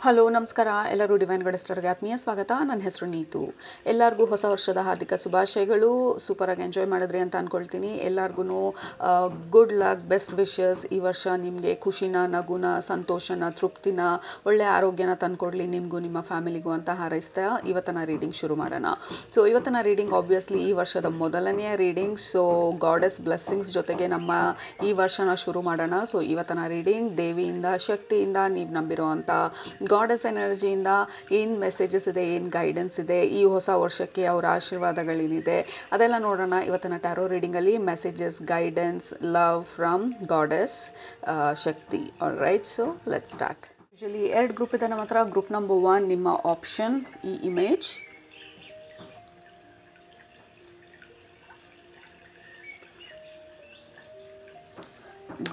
Hello ನಮಸ್ಕಾರ ಎಲ್ಲರೂ divine ಗಡೆಸ್ಟರ್ಗೆ ಆತ್ಮೀಯ ಸ್ವಾಗತ. ನನ್ನ ಹೆಸರು ನೀತು. ಎಲ್ಲರಿಗೂ ಹೊಸ ವರ್ಷದ ಹಾರ್ದಿಕ ಶುಭಾಶಯಗಳು. ಸೂಪರಾಗಿ ಎಂಜಾಯ್ ಮಾಡಿದ್ರಿ ಅಂತ ಅಂದ್ಕೊಳ್ತೀನಿ. ಎಲ್ಲರಿಗೂ ಗುಡ್ ಲಕ್, ಬೆಸ್ಟ್ ವಿಶಸ್. ಈ ವರ್ಷ ನಿಮಗೆ ಖುಷಿನ, ನಗುನ, ಸಂತೋಷನ, ತೃಪ್ತಿನ, ಒಳ್ಳೆಯ ಆರೋಗ್ಯನ ತಂದುಕೊಡ್ಲಿ ನಿಮಗೂ ನಿಮ್ಮ ಫ್ಯಾಮಿಲಿಗೂ ಅಂತ ಹಾರೈಸ್ತಾ ಇವತ್ತಿನ ರೀಡಿಂಗ್ ಶುರು ಮಾಡೋಣ. ಸೊ ಇವತ್ತಿನ ರೀಡಿಂಗ್ ಆಬ್ವಿಯಸ್ಲಿ ಈ ವರ್ಷದ ಮೊದಲನೆಯ ರೀಡಿಂಗ್. ಸೊ ಗಾಡೆಸ್ ಬ್ಲೆಸ್ಸಿಂಗ್ಸ್ ಜೊತೆಗೆ ನಮ್ಮ ಈ ವರ್ಷನ ಶುರು ಮಾಡೋಣ. ಸೊ ಇವತ್ತಿನ ರೀಡಿಂಗ್ ದೇವಿಯಿಂದ, ಶಕ್ತಿಯಿಂದ, ನೀವು ನಂಬಿರುವಂಥ ಗಾಡೆಸ್ ಎನರ್ಜಿಯಿಂದ ಏನು ಮೆಸೇಜಸ್ ಇದೆ, ಏನು ಗೈಡೆನ್ಸ್ ಇದೆ, ಈ ಹೊಸ ವರ್ಷಕ್ಕೆ ಅವರ ಆಶೀರ್ವಾದಗಳೇನಿದೆ ಅದೆಲ್ಲ ನೋಡೋಣ ಇವತ್ತಿನ ಟ್ಯಾರೋ ರೀಡಿಂಗಲ್ಲಿ. Messages, guidance, love from goddess Shakti. All right, so let start. Usually 2 group ಇದೆ ನಮ್ಮ ಹತ್ರ. ಗ್ರೂಪ್ ನಂಬರ್ 1 ನಿಮ್ಮ ಆಪ್ಷನ್, ಈ ಇಮೇಜ್.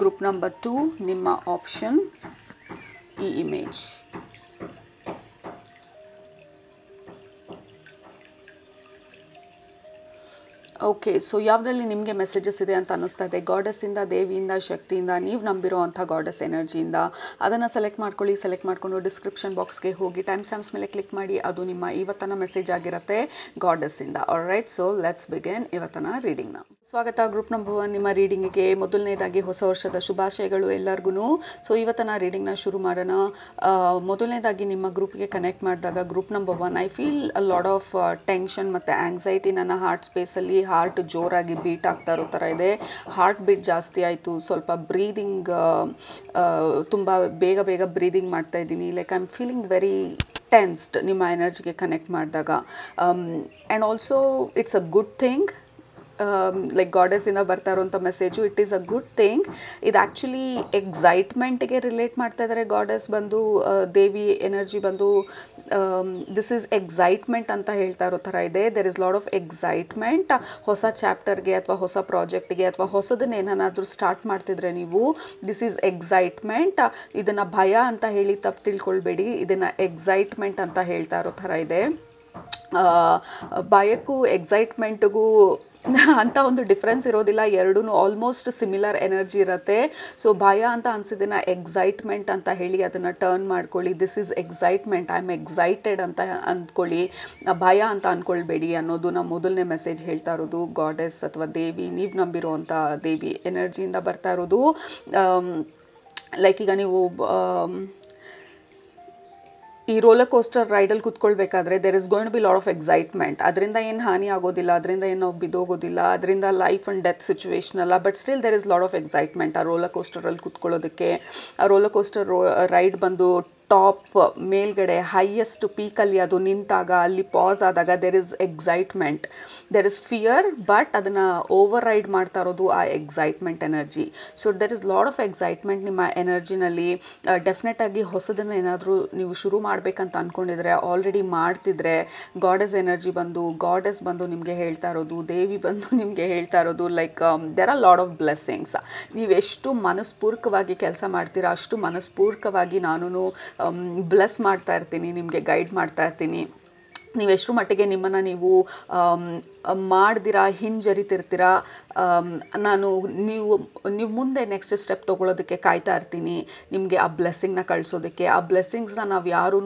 ಗ್ರೂಪ್ ನಂಬರ್ 2 ನಿಮ್ಮ ಆಪ್ಷನ್, ಈ ಇಮೇಜ್. ಓಕೆ, ಸೊ ಯಾವುದರಲ್ಲಿ ನಿಮಗೆ ಮೆಸೇಜಸ್ ಇದೆ ಅಂತ ಅನ್ನಿಸ್ತಾ ಇದೆ? ಗಾಡೆಸ್ಸಿಂದ, ದೇವಿಯಿಂದ, ಶಕ್ತಿಯಿಂದ, ನೀವು ನಂಬಿರೋ ಅಂಥ ಗಾಡೆಸ್ ಎನರ್ಜಿಯಿಂದ ಅದನ್ನು ಸೆಲೆಕ್ಟ್ ಮಾಡ್ಕೊಳ್ಳಿ. ಸೆಲೆಕ್ಟ್ ಮಾಡಿಕೊಂಡು ಡಿಸ್ಕ್ರಿಪ್ಷನ್ ಬಾಕ್ಸ್ಗೆ ಹೋಗಿ ಟೈಮ್ ಸ್ಟ್ಯಾಂಪ್ಸ್ ಮೇಲೆ ಕ್ಲಿಕ್ ಮಾಡಿ. ಅದು ನಿಮ್ಮ ಇವತ್ತಿನ ಮೆಸೇಜ್ ಆಗಿರುತ್ತೆ ಗಾಡೆಸ್ಸಿಂದ. All right, so let's begin ಇವತ್ತಿನ ರೀಡಿಂಗ್ನ. ಸ್ವಾಗತ. ಗ್ರೂಪ್ ನಂಬರ್ 1 ನಿಮ್ಮ ರೀಡಿಂಗಿಗೆ ಮೊದಲನೇದಾಗಿ ಹೊಸ ವರ್ಷದ ಶುಭಾಶಯಗಳು ಎಲ್ಲರಿಗೂ. ಸೊ ಇವತ್ತಿನ ರೀಡಿಂಗ್ನ ಶುರು ಮಾಡೋಣ. ಮೊದಲನೇದಾಗಿ ನಿಮ್ಮ ಗ್ರೂಪ್ಗೆ ಕನೆಕ್ಟ್ ಮಾಡಿದಾಗ group number 1 I feel a lot of tension ಮತ್ತು ಆಂಗ್ಸೈಟಿ ನನ್ನ ಹಾರ್ಟ್ ಸ್ಪೇಸಲ್ಲಿ. ಹಾರ್ಟ್ ಜೋರಾಗಿ ಬೀಟ್ ಆಗ್ತಾ ಇರೋ ಥರ ಇದೆ. ಹಾರ್ಟ್ ಬೀಟ್ ಜಾಸ್ತಿ ಆಯಿತು. ಸ್ವಲ್ಪ ಬ್ರೀದಿಂಗ್ ತುಂಬ ಬೇಗ ಬೇಗ ಬ್ರೀದಿಂಗ್ ಮಾಡ್ತಾ ಇದ್ದೀನಿ. Like I am feeling very tensed ನಿಮ್ಮ ಎನರ್ಜಿಗೆ ಕನೆಕ್ಟ್ ಮಾಡಿದಾಗ. And also it's a good thing. Like ಗಾಡೆಸ್ಸಿಂದ ಬರ್ತಾ ಇರೋಂಥ message, it is a good thing. ಇದು ಆ್ಯಕ್ಚುಲಿ ಎಕ್ಸೈಟ್ಮೆಂಟಿಗೆ ರಿಲೇಟ್ ಮಾಡ್ತಾ ಇದ್ದಾರೆ ಗಾಡೆಸ್ ಬಂದು, ದೇವಿ ಎನರ್ಜಿ ಬಂದು ದಿಸ್ ಈಸ್ ಎಕ್ಸೈಟ್ಮೆಂಟ್ ಅಂತ ಹೇಳ್ತಾ ಇರೋ ಥರ ಇದೆ. There is lot of excitement. ಹೊಸ ಚಾಪ್ಟರ್ಗೆ ಅಥವಾ ಹೊಸ ಪ್ರಾಜೆಕ್ಟ್ಗೆ ಅಥವಾ ಹೊಸದನ್ನ ಏನಾದರೂ ಸ್ಟಾರ್ಟ್ ಮಾಡ್ತಿದ್ರೆ ನೀವು, ದಿಸ್ ಈಸ್ ಎಕ್ಸೈಟ್ಮೆಂಟ್. ಇದನ್ನು ಭಯ ಅಂತ ಹೇಳಿ ತಪ್ಪು ತಿಳ್ಕೊಳ್ಬೇಡಿ. ಇದನ್ನು ಎಕ್ಸೈಟ್ಮೆಂಟ್ ಅಂತ ಹೇಳ್ತಾ ಇರೋ ಥರ ಇದೆ. ಭಯಕ್ಕೂ ಎಕ್ಸೈಟ್ಮೆಂಟ್ಗೂ ಅಂತ ಒಂದು ಡಿಫ್ರೆನ್ಸ್ ಇರೋದಿಲ್ಲ. ಎರಡೂ ಆಲ್ಮೋಸ್ಟ್ ಸಿಮಿಲರ್ ಎನರ್ಜಿ ಇರುತ್ತೆ. ಸೊ ಭಯ ಅಂತ ಅನಿಸಿದ್ದನ್ನು ಎಕ್ಸೈಟ್ಮೆಂಟ್ ಅಂತ ಹೇಳಿ ಅದನ್ನು ಟರ್ನ್ ಮಾಡ್ಕೊಳ್ಳಿ. This is excitement, I am excited ಅಂತ ಅಂದ್ಕೊಳ್ಳಿ. ಭಯ ಅಂತ ಅಂದ್ಕೊಳ್ಬೇಡಿ ಅನ್ನೋದು ನಮ್ಮ ಮೊದಲನೇ ಮೆಸೇಜ್ ಹೇಳ್ತಾ ಇರೋದು. ಗಾಡೆಸ್ ಅಥವಾ ದೇವಿ, ನೀವು ನಂಬಿರುವಂಥ ದೇವಿ ಎನರ್ಜಿಯಿಂದ ಬರ್ತಾ ಇರೋದು. ಲೈಕ್ ಈಗ ನೀವು ಈ ರೋಲರ್ ಕೋಸ್ಟರ್ ರೈಡಲ್ಲಿ ಕೂತ್ಕೊಳ್ಬೇಕಾದ್ರೆ there is going to be lot of excitement. ಅದರಿಂದ ಏನು ಹಾನಿ ಆಗೋದಿಲ್ಲ, ಅದರಿಂದ ಏನು ನಾವು ಬಿದ್ದೋಗೋದಿಲ್ಲ, ಅದರಿಂದ ಲೈಫ್ ಆ್ಯಂಡ್ ಡೆತ್ ಸಿಚುವೇಶನ್ ಅಲ್ಲ. But still there is lot of excitement ಆ ರೋಲರ್ ಕೋಸ್ಟರಲ್ಲಿ ಕೂತ್ಕೊಳ್ಳೋದಕ್ಕೆ. ಆ ರೋಲರ್ ಕೋಸ್ಟರ್ ರೈಡ್ ಬಂದು ಟಾಪ್ ಮೇಲ್ಗಡೆ ಹೈಯೆಸ್ಟ್ ಪೀಕಲ್ಲಿ ಅದು ನಿಂತಾಗ, ಅಲ್ಲಿ ಪಾಸ್ ಆದಾಗ there is excitement. There is fear, but ಅದನ್ನು ಓವರ್ ರೈಡ್ ಮಾಡ್ತಾ ಇರೋದು ಆ excitement energy. So there is lot of excitement ನಿಮ್ಮ ಎನರ್ಜಿನಲ್ಲಿ. ಡೆಫಿನೆಟಾಗಿ ಹೊಸದನ್ನು ಏನಾದರೂ ನೀವು ಶುರು ಮಾಡಬೇಕಂತ ಅಂದ್ಕೊಂಡಿದ್ರೆ, ಆಲ್ರೆಡಿ ಮಾಡ್ತಿದ್ರೆ, ಗಾಡೆಸ್ ಎನರ್ಜಿ ಬಂದು, ಗಾಡೆಸ್ ಬಂದು ನಿಮಗೆ ಹೇಳ್ತಾ ಇರೋದು, ದೇವಿ ಬಂದು ನಿಮಗೆ ಹೇಳ್ತಾ ಇರೋದು like there are lot of blessings. ನೀವೆಷ್ಟು ಮನಸ್ಪೂರ್ವಕವಾಗಿ ಕೆಲಸ ಮಾಡ್ತೀರಾ ಅಷ್ಟು ಮನಸ್ಪೂರ್ವಕವಾಗಿ ನಾನು ಬ್ಲೆಸ್ ಮಾಡ್ತಾ ಇರ್ತೀನಿ, ನಿಮಗೆ ಗೈಡ್ ಮಾಡ್ತಾ ಇರ್ತೀನಿ. ನೀವೆಷ್ಟು ಮಟ್ಟಿಗೆ ನಿಮ್ಮನ್ನು ನೀವು ಮಾಡ್ದಿರಾ ಹಿಂಜರಿತಿರ್ತೀರ, ನೀವು ಮುಂದೆ ನೆಕ್ಸ್ಟ್ ಸ್ಟೆಪ್ ತೊಗೊಳೋದಕ್ಕೆ ಕಾಯ್ತಾ ಇರ್ತೀನಿ, ನಿಮಗೆ ಆ ಬ್ಲೆಸ್ಸಿಂಗ್ನ ಕಳಿಸೋದಕ್ಕೆ. ಆ ಬ್ಲೆಸ್ಸಿಂಗ್ಸ್ನ ನಾವು ಯಾರೂ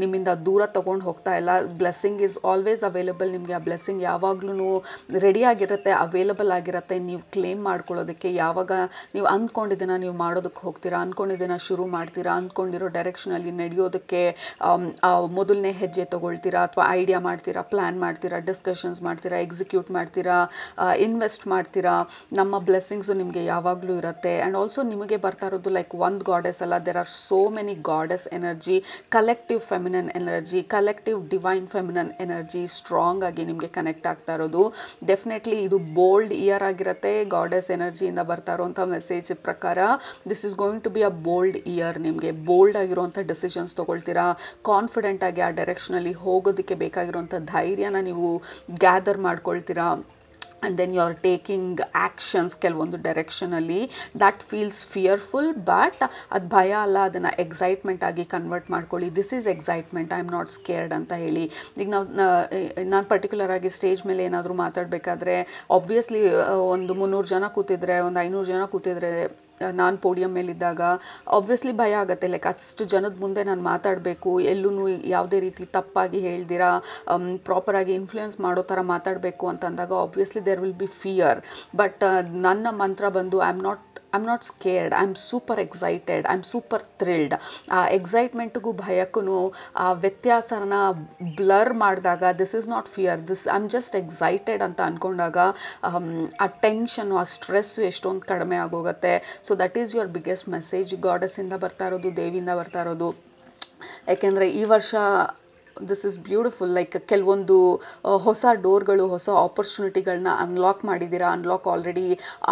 ನಿಮ್ಮಿಂದ ದೂರ ತೊಗೊಂಡು ಹೋಗ್ತಾ ಇಲ್ಲ. Blessing is always available. ನಿಮಗೆ ಆ ಬ್ಲೆಸ್ಸಿಂಗ್ ಯಾವಾಗಲೂ ರೆಡಿಯಾಗಿರುತ್ತೆ, ಅವೈಲಬಲ್ ಆಗಿರುತ್ತೆ. ನೀವು ಕ್ಲೇಮ್ ಮಾಡ್ಕೊಳ್ಳೋದಕ್ಕೆ ಯಾವಾಗ ನೀವು ಅಂದ್ಕೊಂಡಿದ್ದನ್ನು ನೀವು ಮಾಡೋದಕ್ಕೆ ಹೋಗ್ತೀರಾ, ಅಂದ್ಕೊಂಡಿದ್ದನ್ನು ಶುರು ಮಾಡ್ತೀರಾ, ಅಂದ್ಕೊಂಡಿರೋ ಡೈರೆಕ್ಷನಲ್ಲಿ ನಡೆಯೋದಕ್ಕೆ ಮೊದಲನೇ ಹೆಜ್ಜೆ ತೊಗೊಳ್ತೀರಾ, ಅಥವಾ ಐಡಿಯಾ ಮಾಡ್ತೀರಾ, ಪ್ಲ್ಯಾನ್ ಮಾಡ್ತೀರಾ, ಡಿಸ್ಕಷನ್ಸ್ ಮಾಡ್ತೀರಾ, ಎಕ್ಸಿಕ್ಯೂಟ್ ಮಾಡ್ತೀರಾ, ಇನ್ವೆಸ್ಟ್ ಮಾಡ್ತೀರಾ. ನಮ್ಮ ಬ್ಲೆಸ್ಸಿಂಗ್ಸು ನಿಮಗೆ ಯಾವಾಗಲೂ ಇರುತ್ತೆ. ಆ್ಯಂಡ್ ಆಲ್ಸೋ ನಿಮಗೆ ಬರ್ತಾ ಇರೋದು ಲೈಕ್ ಒಂದು ಗಾಡೆಸ್ ಅಲ್ಲ, there are so many goddess energy, collective feminine energy, collective divine feminine energy strong ಆಗಿ ನಿಮಗೆ ಕನೆಕ್ಟ್ ಆಗ್ತಾ ಇರೋದು. ಡೆಫಿನೆಟ್ಲಿ ಇದು ಬೋಲ್ಡ್ ಇಯರ್ ಆಗಿರುತ್ತೆ. ಗಾಡೆಸ್ ಎನರ್ಜಿಯಿಂದ ಬರ್ತಾ ಇರೋಂಥ ಮೆಸೇಜ್ ಪ್ರಕಾರ this is going to be a bold year. ನಿಮಗೆ ಬೋಲ್ಡ್ ಆಗಿರುವಂಥ ಡಿಸಿಷನ್ಸ್ ತೊಗೊಳ್ತೀರಾ, ಕಾನ್ಫಿಡೆಂಟ್ ಆಗಿ ಆ ಡೈರೆಕ್ಷನಲ್ಲಿ ಹೋಗೋದಕ್ಕೆ ಬೇಕಾಗಿರುವಂಥ ಧೈರ್ಯನ ನೀವು ಗ್ಯಾದರ್ ಮಾಡ್ಕೊಳ್ತೀರಾ. and then you're taking actions ಕೆಲವೊಂದು ಡೈರೆಕ್ಷನಲ್ಲಿ. ದ್ಯಾಟ್ ಫೀಲ್ಸ್ ಫಿಯರ್ಫುಲ್, ಬಟ್ ಅದು ಭಯ ಅಲ್ಲ, ಅದನ್ನು ಎಕ್ಸೈಟ್ಮೆಂಟ್ ಆಗಿ ಕನ್ವರ್ಟ್ ಮಾಡ್ಕೊಳ್ಳಿ. This is excitement, I am not scared ಅಂತ ಹೇಳಿ. ಈಗ ನಾನು ಪರ್ಟಿಕ್ಯುಲರ್ ಆಗಿ ಸ್ಟೇಜ್ ಮೇಲೆ ಏನಾದರೂ ಮಾತಾಡಬೇಕಾದ್ರೆ ಆಬ್ವಿಯಸ್ಲಿ ಒಂದು 300 ಜನ ಕೂತಿದ್ರೆ, ಒಂದು 500 ಜನ ಕೂತಿದ್ರೆ ನಾನು ಪೋಡಿಯಮ್ ಮೇಲಿದ್ದಾಗ ಆಬ್ವಿಯಸ್ಲಿ ಭಯ ಆಗುತ್ತೆ, ಲೈಕ್ ಅಷ್ಟು ಜನದ ಮುಂದೆ ನಾನು ಮಾತಾಡಬೇಕು, ಎಲ್ಲೂ ಯಾವುದೇ ರೀತಿ ತಪ್ಪಾಗಿ ಹೇಳ್ದಿರಾ ಪ್ರಾಪರಾಗಿ ಇನ್ಫ್ಲೂಯೆನ್ಸ್ ಮಾಡೋ ಥರ ಮಾತಾಡಬೇಕು ಅಂತಂದಾಗ obviously there will be fear. But ನನ್ನ ಮಂತ್ರ ಬಂದು I am not scared, I am super excited, I am super thrilled. ಆ ಎಕ್ಸೈಟ್ಮೆಂಟ್ಗೂ ಭಯಕ್ಕೂ ಆ ವ್ಯತ್ಯಾಸನ ಬ್ಲರ್ ಮಾಡಿದಾಗ this is not fear, I am just excited ಅಂತ ಅಂದ್ಕೊಂಡಾಗ ಆ ಟೆನ್ಷನ್ನು, ಆ ಸ್ಟ್ರೆಸ್ಸು ಎಷ್ಟೊಂದು ಕಡಿಮೆ ಆಗೋಗುತ್ತೆ. So that is your biggest message ಗಾಡೆಸ್ಸಿಂದ ಬರ್ತಾ ಇರೋದು, ದೇವಿಯಿಂದ ಬರ್ತಾ ಇರೋದು. ಯಾಕೆಂದರೆ ಈ ವರ್ಷ ದಿಸ್ ಇಸ್ ಬ್ಯೂಟಿಫುಲ್, ಲೈಕ್ ಕೆಲವೊಂದು ಹೊಸ ಡೋರ್ಗಳು, ಹೊಸ ಆಪರ್ಚುನಿಟಿಗಳನ್ನ ಅನ್ಲಾಕ್ ಮಾಡಿದ್ದೀರಾ, ಅನ್ಲಾಕ್ ಆಲ್ರೆಡಿ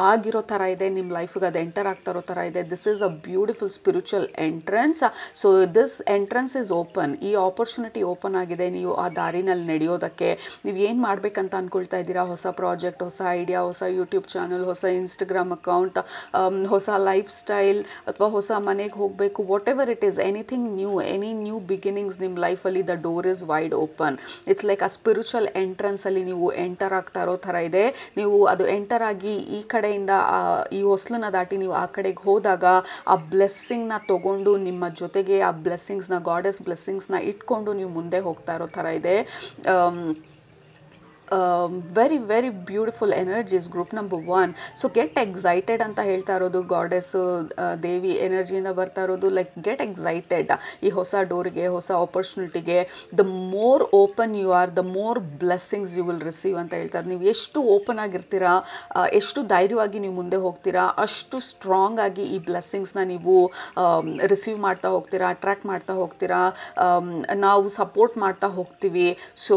ಆಗಿರೋ ಥರ ಇದೆ, ನಿಮ್ಮ ಲೈಫಿಗೆ ಅದು ಎಂಟರ್ ಆಗ್ತಾ ಇರೋ ಥರ ಇದೆ. This is a beautiful spiritual entrance. So this entrance is open, ಈ ಆಪರ್ಚುನಿಟಿ ಓಪನ್ ಆಗಿದೆ ನೀವು ಆ ದಾರಿನಲ್ಲಿ ನಡೆಯೋದಕ್ಕೆ. ನೀವು ಏನು ಮಾಡಬೇಕಂತ ಅಂದ್ಕೊಳ್ತಾ ಇದ್ದೀರಾ, ಹೊಸ ಪ್ರಾಜೆಕ್ಟ್, ಹೊಸ ಐಡಿಯಾ, ಹೊಸ ಯೂಟ್ಯೂಬ್ ಚಾನಲ್, ಹೊಸ ಇನ್ಸ್ಟಾಗ್ರಾಮ್ ಅಕೌಂಟ್, ಹೊಸ ಲೈಫ್ ಸ್ಟೈಲ್ ಅಥವಾ ಹೊಸ ಮನೆಗೆ ಹೋಗಬೇಕು, what ever it is, anything new, any new beginnings ನಿಮ್ಮ ಲೈಫಲ್ಲಿ the door is wide open. It's like a spiritual entrance ಅಲ್ಲಿ ನೀವು ಎಂಟರ್ ಆಗ್ತಾ ಇರೋ ಥರ ಇದೆ. ನೀವು ಅದು ಎಂಟರ್ ಆಗಿ ಈ ಕಡೆಯಿಂದ ಈ ಹೊಸ್ಲನ್ನ ದಾಟಿ ನೀವು ಆ ಕಡೆಗೆ ಹೋದಾಗ ಆ ಬ್ಲೆಸ್ಸಿಂಗ್ನ ತೊಗೊಂಡು ನಿಮ್ಮ ಜೊತೆಗೆ ಆ ಬ್ಲೆಸ್ಸಿಂಗ್ಸ್ನ, ಗಾಡೆಸ್ ಬ್ಲೆಸ್ಸಿಂಗ್ಸ್ನ ಇಟ್ಕೊಂಡು ನೀವು ಮುಂದೆ ಹೋಗ್ತಾ ಇರೋ ಥರ ಇದೆ. Very very beautiful energies group number 1. So get excited ಅಂತ ಹೇಳ್ತಾ ಇರೋದು ಗಾಡೆಸ್ಸು, ದೇವಿ ಎನರ್ಜಿಯಿಂದ ಬರ್ತಾ ಇರೋದು. ಲೈಕ್ ಗೆಟ್ ಎಕ್ಸೈಟೆಡ್ ಈ ಹೊಸ ಡೋರಿಗೆ, ಹೊಸ ಆಪರ್ಚುನಿಟಿಗೆ. The more open you are, the more blessings you will receive ಅಂತ ಹೇಳ್ತಾರೆ. ನೀವು ಎಷ್ಟು ಓಪನ್ ಆಗಿರ್ತೀರಾ, ಎಷ್ಟು ಧೈರ್ಯವಾಗಿ ನೀವು ಮುಂದೆ ಹೋಗ್ತೀರಾ, ಅಷ್ಟು ಸ್ಟ್ರಾಂಗ್ ಆಗಿ ಈ ಬ್ಲೆಸ್ಸಿಂಗ್ಸ್ನ ನೀವು ರಿಸೀವ್ ಮಾಡ್ತಾ ಹೋಗ್ತೀರಾ, ಅಟ್ರ್ಯಾಕ್ಟ್ ಮಾಡ್ತಾ ಹೋಗ್ತೀರಾ, ನಾವು ಸಪೋರ್ಟ್ ಮಾಡ್ತಾ ಹೋಗ್ತೀವಿ. So